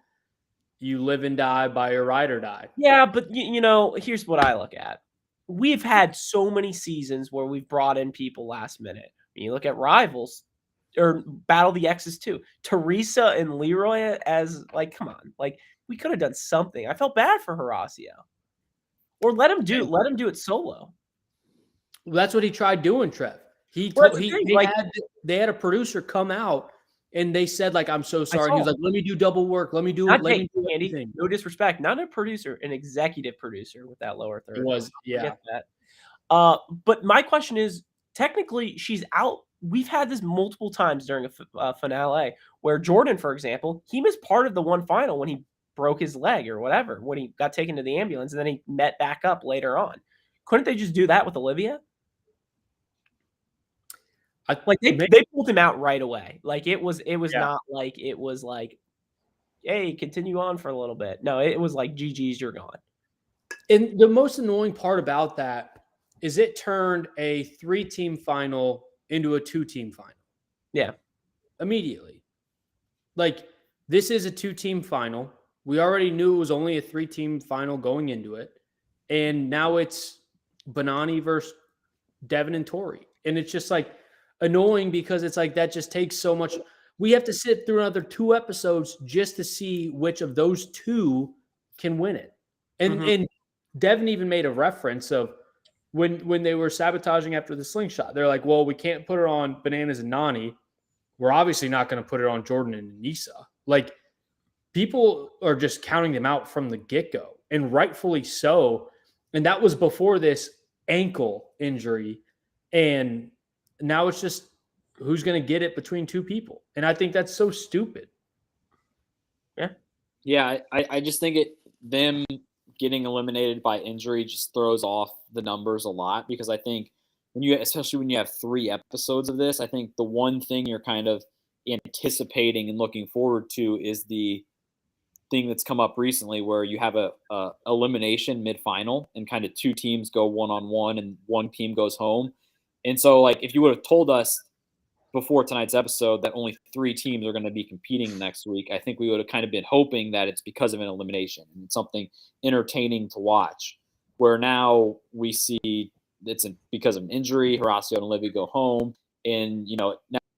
you live and die by your ride or die. Yeah, but you know, here's what I look at. We've had so many seasons where we've brought in people last minute. When you look at Rivals or Battle of the X's too. Teresa and Leroy as like, come on, like we could have done something. I felt bad for Horacio. Or let him do it solo. Well, that's what he tried doing, Trev. They had a producer come out and they said, like, I'm so sorry. He was like, let me do double work. Let me do it. Let me do anything. No disrespect. Not a producer, an executive producer with that lower third. It was, yeah. That. But my question is, technically, she's out. We've had this multiple times during a finale where Jordan, for example, he missed part of the one final when he broke his leg or whatever, when he got taken to the ambulance, and then he met back up later on. Couldn't they just do that with Olivia? They pulled him out right away. Like it was not like it was like, hey, continue on for a little bit. No, it was like GG's, you're gone. And the most annoying part about that is it turned a 3-team final into a 2-team final. Yeah. Immediately. Like, this is a 2-team final. We already knew it was only a 3-team final going into it. And now it's Bonani versus Devin and Tori. And it's just like annoying because it's like that just takes so much. We have to sit through another 2 episodes just to see which of those 2 can win it. And Devin even made a reference of when they were sabotaging after the slingshot. They're like, well, we can't put it on Bananas and Nani. We're obviously not going to put it on Jordan and Nisa. Like, people are just counting them out from the get-go, and rightfully so. And that was before this ankle injury. And now it's just who's going to get it between 2 people. And I think that's so stupid. Yeah. Yeah, I just think them getting eliminated by injury just throws off the numbers a lot, because I think especially when you have 3 episodes of this, I think the one thing you're kind of anticipating and looking forward to is the thing that's come up recently where you have a elimination mid-final and kind of 2 teams go one-on-one and 1 team goes home. And so, like, if you would have told us before tonight's episode that only 3 teams are going to be competing next week, I think we would have kind of been hoping that it's because of an elimination and it's something entertaining to watch, where now we see it's because of an injury, Horacio and Olivia go home. And, you know,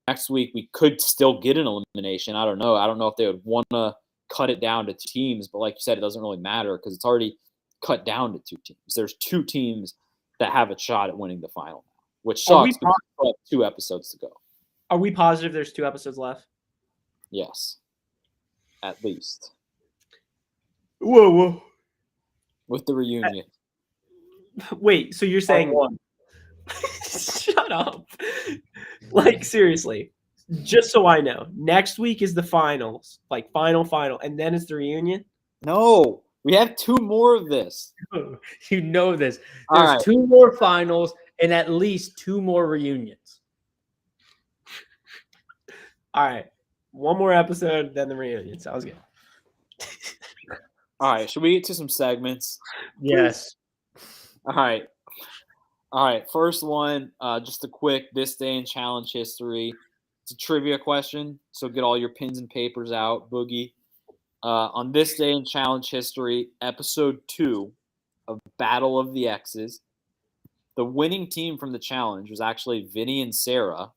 next week we could still get an elimination. I don't know. I don't know if they would want to cut it down to 2 teams, but like you said, it doesn't really matter because it's already cut down to 2 teams. There's 2 teams that have a shot at winning the final now, which sucks because we have 2 episodes to go. Are we positive there's 2 episodes left? Yes. At least. Whoa. With the reunion. Wait, so you're saying shut up. Like, seriously. Just so I know, next week is the finals, like final, and then it's the reunion? No, we have 2 more of this. You know this. There's 2 more finals and at least 2 more reunions. All right. 1 more episode, then the reunion. Sounds good. All right. Should we get to some segments? Yes. All right. First one, just a quick this day in challenge history. It's a trivia question, so get all your pens and papers out, Boogie. On this day in challenge history, episode 2 of Battle of the X's, the winning team from the challenge was actually Vinny and Sarah.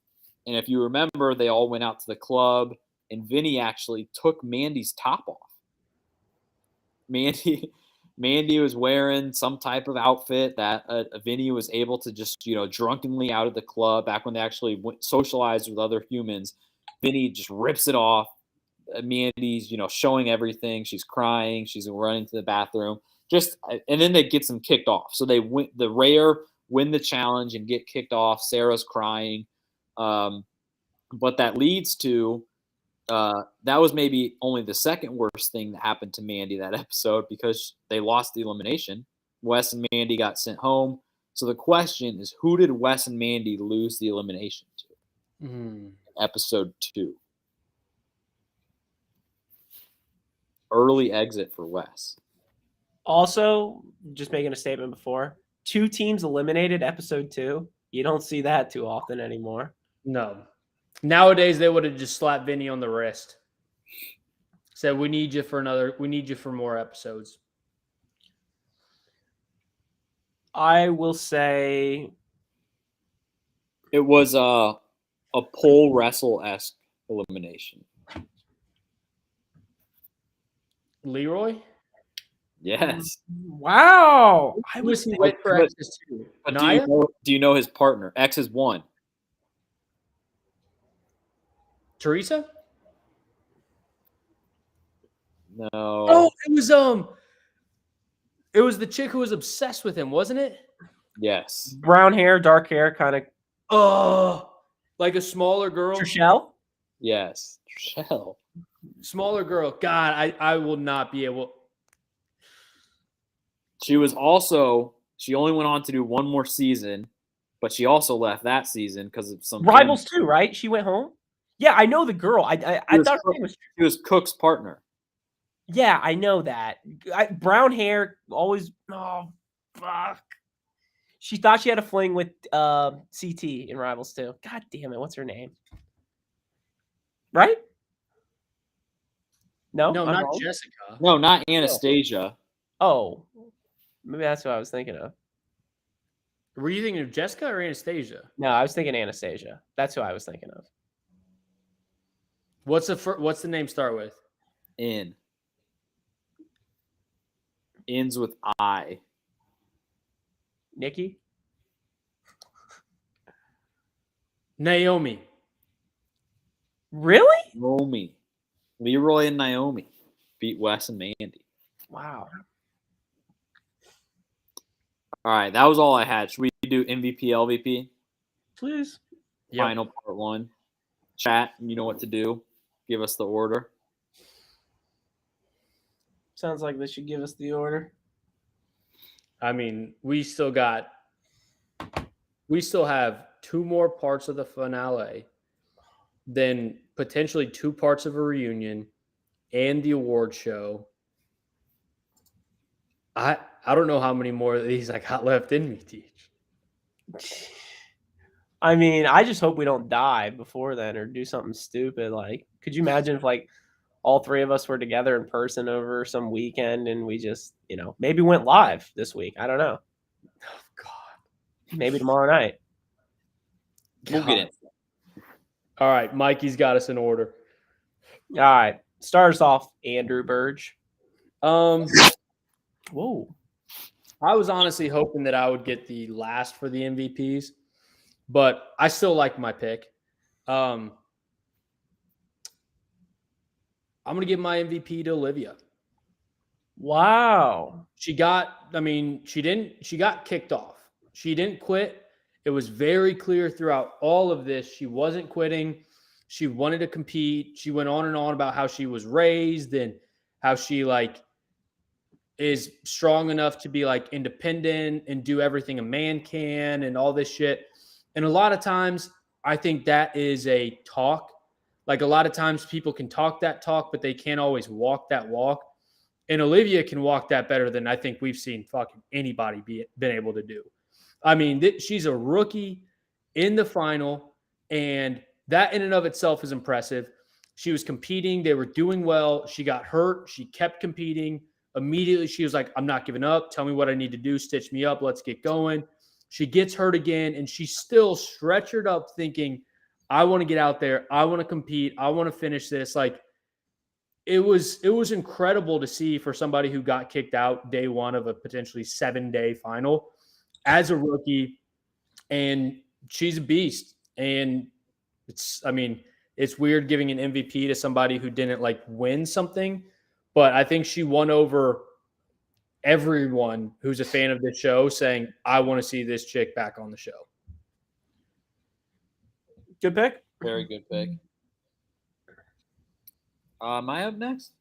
And if you remember, they all went out to the club, and Vinny actually took Mandy's top off. Mandy was wearing some type of outfit that Vinny was able to just, drunkenly out of the club back when they actually socialized with other humans. Vinny just rips it off. Mandy's, showing everything. She's crying. She's running to the bathroom. And then they get them kicked off. So they win. The Rare win the challenge and get kicked off. Sarah's crying. But that leads to that was maybe only the second worst thing that happened to Mandy that episode because they lost the elimination. Wes and Mandy got sent home. So the question is, who did Wes and Mandy lose the elimination to? Episode 2. Early exit for Wes. Also, just making a statement before, 2 teams eliminated episode 2. You don't see that too often anymore. No. Nowadays, they would have just slapped Vinny on the wrist. Said, we need you for more episodes. I will say it was a pole wrestle-esque elimination. Leroy? Yes. Wow. I was he wait for X's too. But do you know his partner? X is 1. Teresa? No. Oh, it was the chick who was obsessed with him, wasn't it? Yes. Brown hair, dark hair, kind of. Oh, like a smaller girl. Trishelle? Yes. Trishelle. Smaller girl. God, I will not be able. She only went on to do one more season, but she also left that season because of some Rivals too, right? She went home. Yeah, I know the girl. I thought her name was. She was Cook's partner. Yeah, I know that. Brown hair, always. Oh, fuck. She thought she had a fling with CT in Rivals too. God damn it! What's her name? Right? No, not wrong? Jessica. No, not Anastasia. Oh, maybe that's what I was thinking of. Were you thinking of Jessica or Anastasia? No, I was thinking Anastasia. That's who I was thinking of. What's the name start with? Ends with I. Nikki? Naomi. Really? Naomi. Leroy and Naomi beat Wes and Mandy. Wow. All right, that was all I had. Should we do MVP, LVP? Please. Final part 1. Chat, you know what to do. Give us the order. Sounds like they should give us the order. I mean, we still have 2 more parts of the finale, then potentially 2 parts of a reunion and the award show. I don't know how many more of these I got left in me, Teach. I mean, I just hope we don't die before then or do something stupid. Like, could you imagine if like all 3 of us were together in person over some weekend and we just, maybe went live this week? I don't know. Oh God. Maybe tomorrow night. We'll get it. All right, Mikey's got us in order. All right. Start us off, Andrew Burge. Whoa. I was honestly hoping that I would get the last for the MVPs, but I still like my pick. I'm going to give my MVP to Olivia. Wow. She got kicked off. She didn't quit. It was very clear throughout all of this. She wasn't quitting. She wanted to compete. She went on and on about how she was raised and how she is strong enough to be independent and do everything a man can and all this shit. And a lot of times I think that is a talk. A lot of times people can talk that talk, but they can't always walk that walk. And Olivia can walk that better than I think we've seen fucking anybody been able to do. I mean, she's a rookie in the final, and that in and of itself is impressive. She was competing. They were doing well. She got hurt. She kept competing. Immediately, she was like, I'm not giving up. Tell me what I need to do. Stitch me up. Let's get going. She gets hurt again, and she's still stretchered up thinking, I want to get out there. I want to compete. I want to finish this. It was incredible to see for somebody who got kicked out day 1 of a potentially 7-day final as a rookie. And she's a beast. And it's weird giving an MVP to somebody who didn't win something, but I think she won over everyone who's a fan of the show saying, I want to see this chick back on the show. Good pick. Very good pick. Am I up next?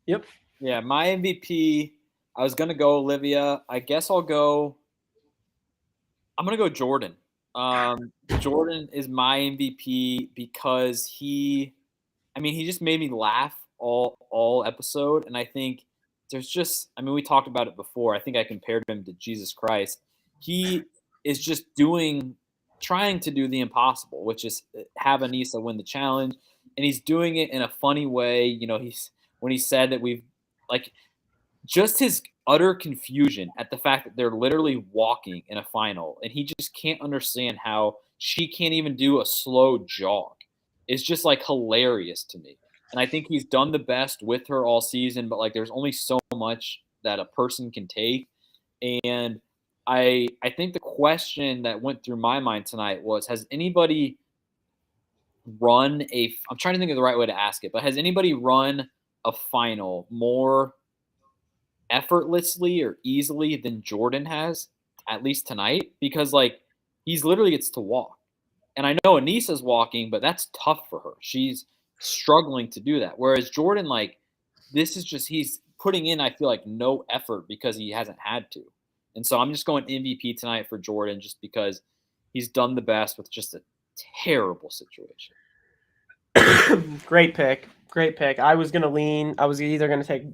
Yep. Yeah, my MVP. I was gonna go Olivia. I guess I'm gonna go Jordan. Jordan is my MVP because he just made me laugh all episode, and I think there's just, we talked about it before. I think I compared him to Jesus Christ. He is just trying to do the impossible, which is have Anissa win the challenge, and he's doing it in a funny way. When he said that we've like just his utter confusion at the fact that they're literally walking in a final, and he just can't understand how she can't even do a slow jog. It's just like hilarious to me. And I think he's done the best with her all season, but like there's only so much that a person can take. And I think the question that went through my mind tonight was, has anybody I'm trying to think of the right way to ask it, but has anybody run a final more effortlessly or easily than Jordan has, at least tonight? Because like he's literally gets to walk. And I know Anissa's walking, but that's tough for her. She's struggling to do that. Whereas Jordan, like, this is just, he's putting in, I feel like, no effort because he hasn't had to. And so I'm just going MVP tonight for Jordan just because he's done the best with just a terrible situation. Great pick. Great pick. I was either going to take,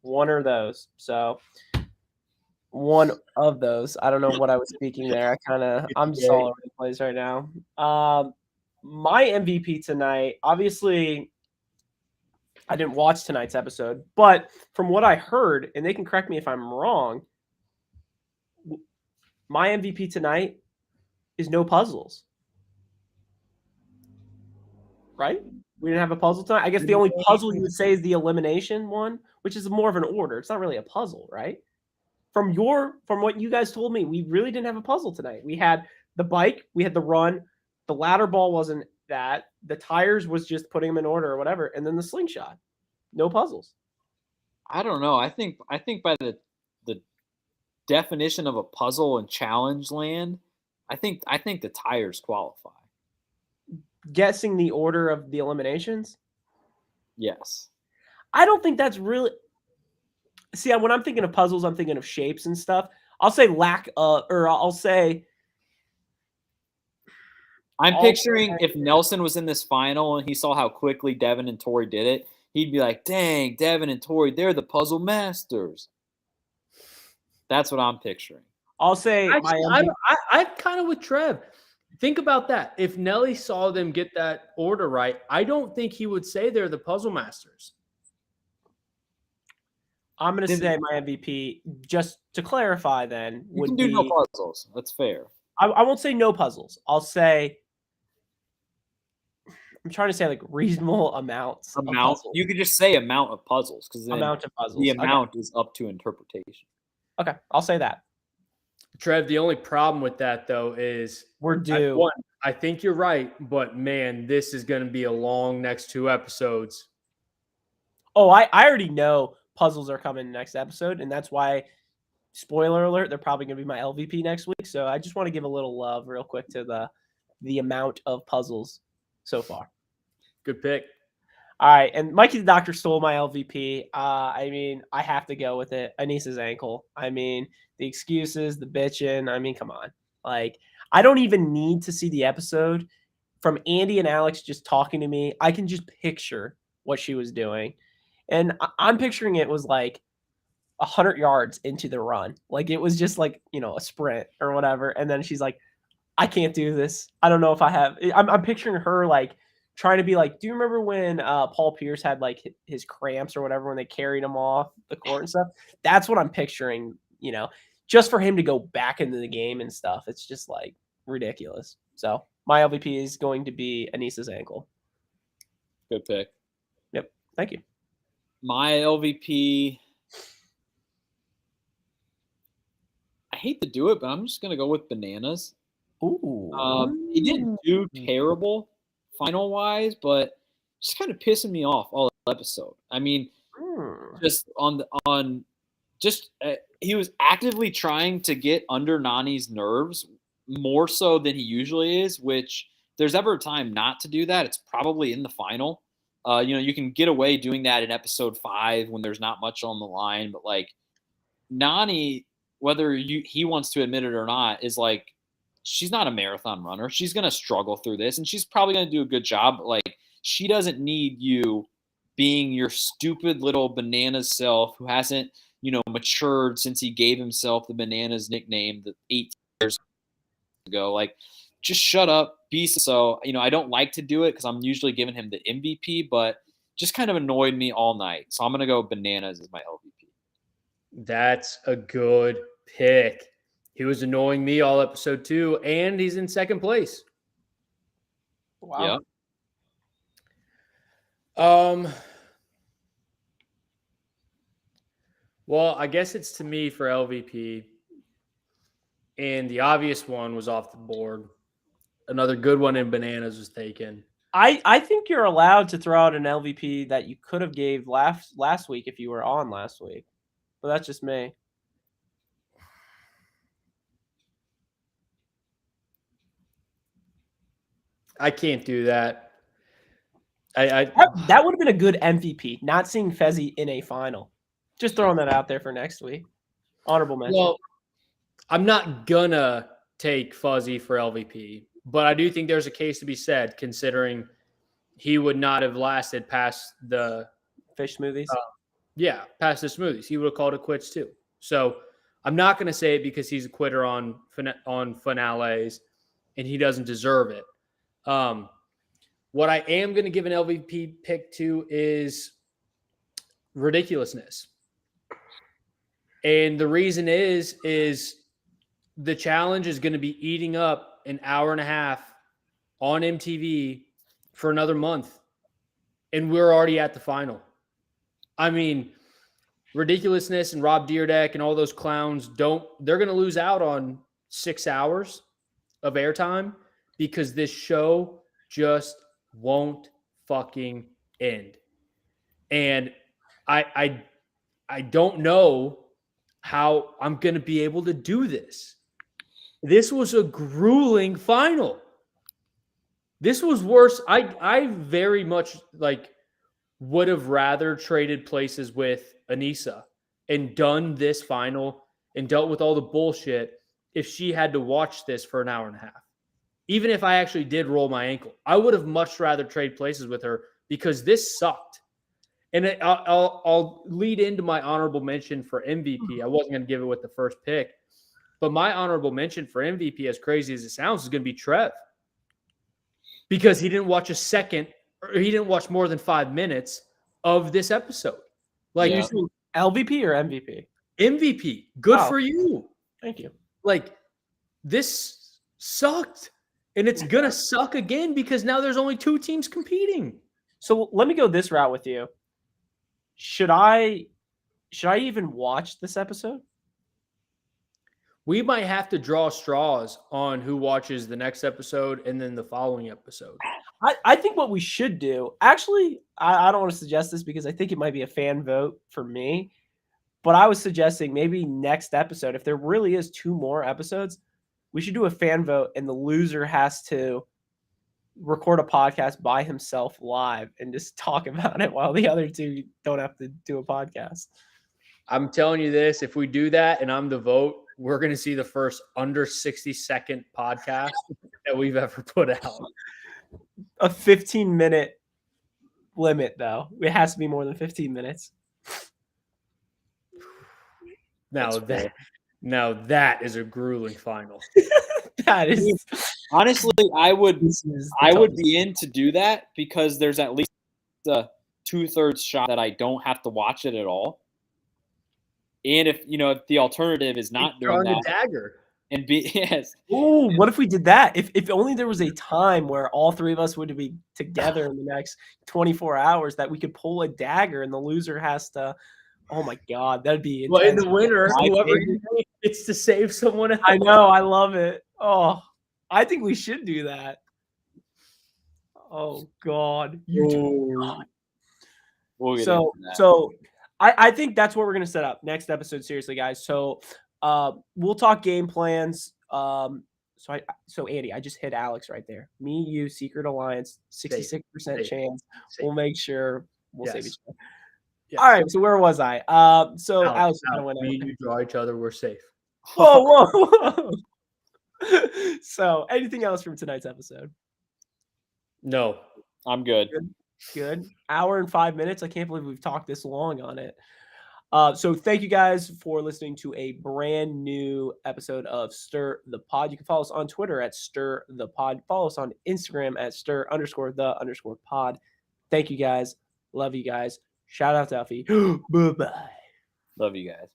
one or those. So one of those. I don't know what I was speaking there. I'm just all over the place right now. My MVP tonight, obviously, I didn't watch tonight's episode, but from what I heard, and they can correct me if I'm wrong, my MVP tonight is no puzzles. Right? We didn't have a puzzle tonight. I guess the only puzzle you would say is the elimination one, which is more of an order. It's not really a puzzle, right? From what you guys told me, we really didn't have a puzzle tonight. We had the bike, we had the run, the ladder ball wasn't that, the tires was just putting them in order or whatever, and then the slingshot. No puzzles. I don't know. I think by the definition of a puzzle in challenge land, I think the tires qualify. Guessing the order of the eliminations? Yes. I don't think that's really. See, when I'm thinking of puzzles, I'm thinking of shapes and stuff. I'll say I'm picturing if Nelson was in this final and he saw how quickly Devin and Tori did it, he'd be like, dang, Devin and Tori, they're the puzzle masters. That's what I'm picturing. I'll say I'm kind of with Trev. Think about that. If Nelly saw them get that order right, I don't think he would say they're the puzzle masters. I'm going to say my MVP, just to clarify then, you can do no puzzles. That's fair. I won't say no puzzles. I'll say, I'm trying to say like reasonable amounts. You could just say amount of puzzles because amount of puzzles. The amount is up to interpretation. Okay, I'll say that. Trev, the only problem with that though is we're due. I think you're right, but man, this is going to be a long next 2 episodes. Oh, I already know puzzles are coming next episode, and that's why, spoiler alert, they're probably going to be my LVP next week. So I just want to give a little love real quick to the amount of puzzles so far. Good pick. All right, and Mikey the Doctor stole my LVP. I have to go with it. Anissa's ankle. The excuses, the bitching. Come on. Like, I don't even need to see the episode. From Andy and Alex just talking to me, I can just picture what she was doing. And I'm picturing it was like 100 yards into the run. Like, it was just like, a sprint or whatever. And then she's like, I can't do this. I don't know if I have. I'm picturing her like trying to be like, do you remember when Paul Pierce had like his cramps or whatever when they carried him off the court and stuff? That's what I'm picturing, just for him to go back into the game and stuff. It's just like ridiculous. So my LVP is going to be Anissa's ankle. Good pick. Yep. Thank you. My LVP, I hate to do it, but I'm just going to go with Bananas. Ooh. He didn't do terrible final-wise, but just kind of pissing me off all episode. Just he was actively trying to get under Nani's nerves more so than he usually is, which there's ever a time not to do that, it's probably in the final. You can get away doing that in episode 5 when there's not much on the line, but like Nani, whether he wants to admit it or not, is like she's not a marathon runner. She's gonna struggle through this, and she's probably gonna do a good job. But like she doesn't need you being your stupid little bananas self who hasn't matured since he gave himself the bananas nickname the 8 years ago. Like just shut up, be so. I don't like to do it because I'm usually giving him the MVP, but just kind of annoyed me all night. So I'm gonna go bananas as my LVP. That's a good pick. He was annoying me all episode 2, and he's in second place. Wow. Yeah. Well, I guess it's to me for LVP. And the obvious one was off the board. Another good one in bananas was taken. I think you're allowed to throw out an LVP that you could have gave last week if you were on last week. But that's just me. I can't do that. That would have been a good MVP, not seeing Fezzi in a final. Just throwing that out there for next week. Honorable mention. Well, I'm not gonna take Fuzzy for LVP, but I do think there's a case to be said considering he would not have lasted past the fish smoothies. Past the smoothies. He would have called it quits too. So I'm not going to say it because he's a quitter on finales and he doesn't deserve it. What I am going to give an LVP pick to is ridiculousness. And the reason is the challenge is going to be eating up an hour and a half on MTV for another month. And we're already at the final. I mean, ridiculousness and Rob Dyrdek and all those clowns they're going to lose out on 6 hours of airtime because this show just won't fucking end. And I don't know how I'm going to be able to do this. This was a grueling final. This was worse. I very much would have rather traded places with Anissa and done this final and dealt with all the bullshit if she had to watch this for an hour and a half. Even if I actually did roll my ankle, I would have much rather trade places with her because this sucked. And I'll lead into my honorable mention for MVP. I wasn't going to give it with the first pick, but my honorable mention for MVP, as crazy as it sounds, is going to be Trev. Because he didn't watch he didn't watch more than 5 minutes of this episode. Like, you saying LVP or MVP? MVP. Good for you. Thank you. Like, this sucked. And it's going to suck again because now there's only 2 teams competing. So let me go this route with you. Should I even watch this episode? We might have to draw straws on who watches the next episode and then the following episode. I think what we should do, actually, I don't want to suggest this because I think it might be a fan vote for me, but I was suggesting maybe next episode, if there really is 2 more episodes, we should do a fan vote and the loser has to record a podcast by himself live and just talk about it while the other 2 don't have to do a podcast. I'm telling you this, if we do that and I'm the vote, we're going to see the first under 60-second podcast that we've ever put out. A 15-minute limit, though. It has to be more than 15 minutes. Now that is a grueling final. That is honestly, I would be in to do that because there's at least a 2/3 shot that I don't have to watch it at all. And if the alternative is not doing that, dagger and be Oh, what if we did that? If only there was a time where all 3 of us would be together in the next 24 hours that we could pull a dagger and the loser has to. Oh my God, that'd be intense. Well, in the winter, whoever gets to save someone else. I know, I love it. Oh, I think we should do that. Oh God, you do not. So I think that's what we're gonna set up next episode. Seriously, guys. So we'll talk game plans. So Andy, I just hit Alex right there. Me, you, Secret Alliance, 66% Safe. chance. Safe. We'll make sure we'll save Yes. each other. Yes. All right. So where was I? So Alex kind of went me and you draw each other. We're safe. Whoa. So anything else from tonight's episode? No. I'm good. Good. Hour and 5 minutes. I can't believe we've talked this long on it. So thank you guys for listening to a brand new episode of Stir the Pod. You can follow us on Twitter at Stir the Pod. Follow us on Instagram at Stir_the_pod. Thank you guys. Love you guys. Shout out to Alfie. Bye-bye. Love you guys.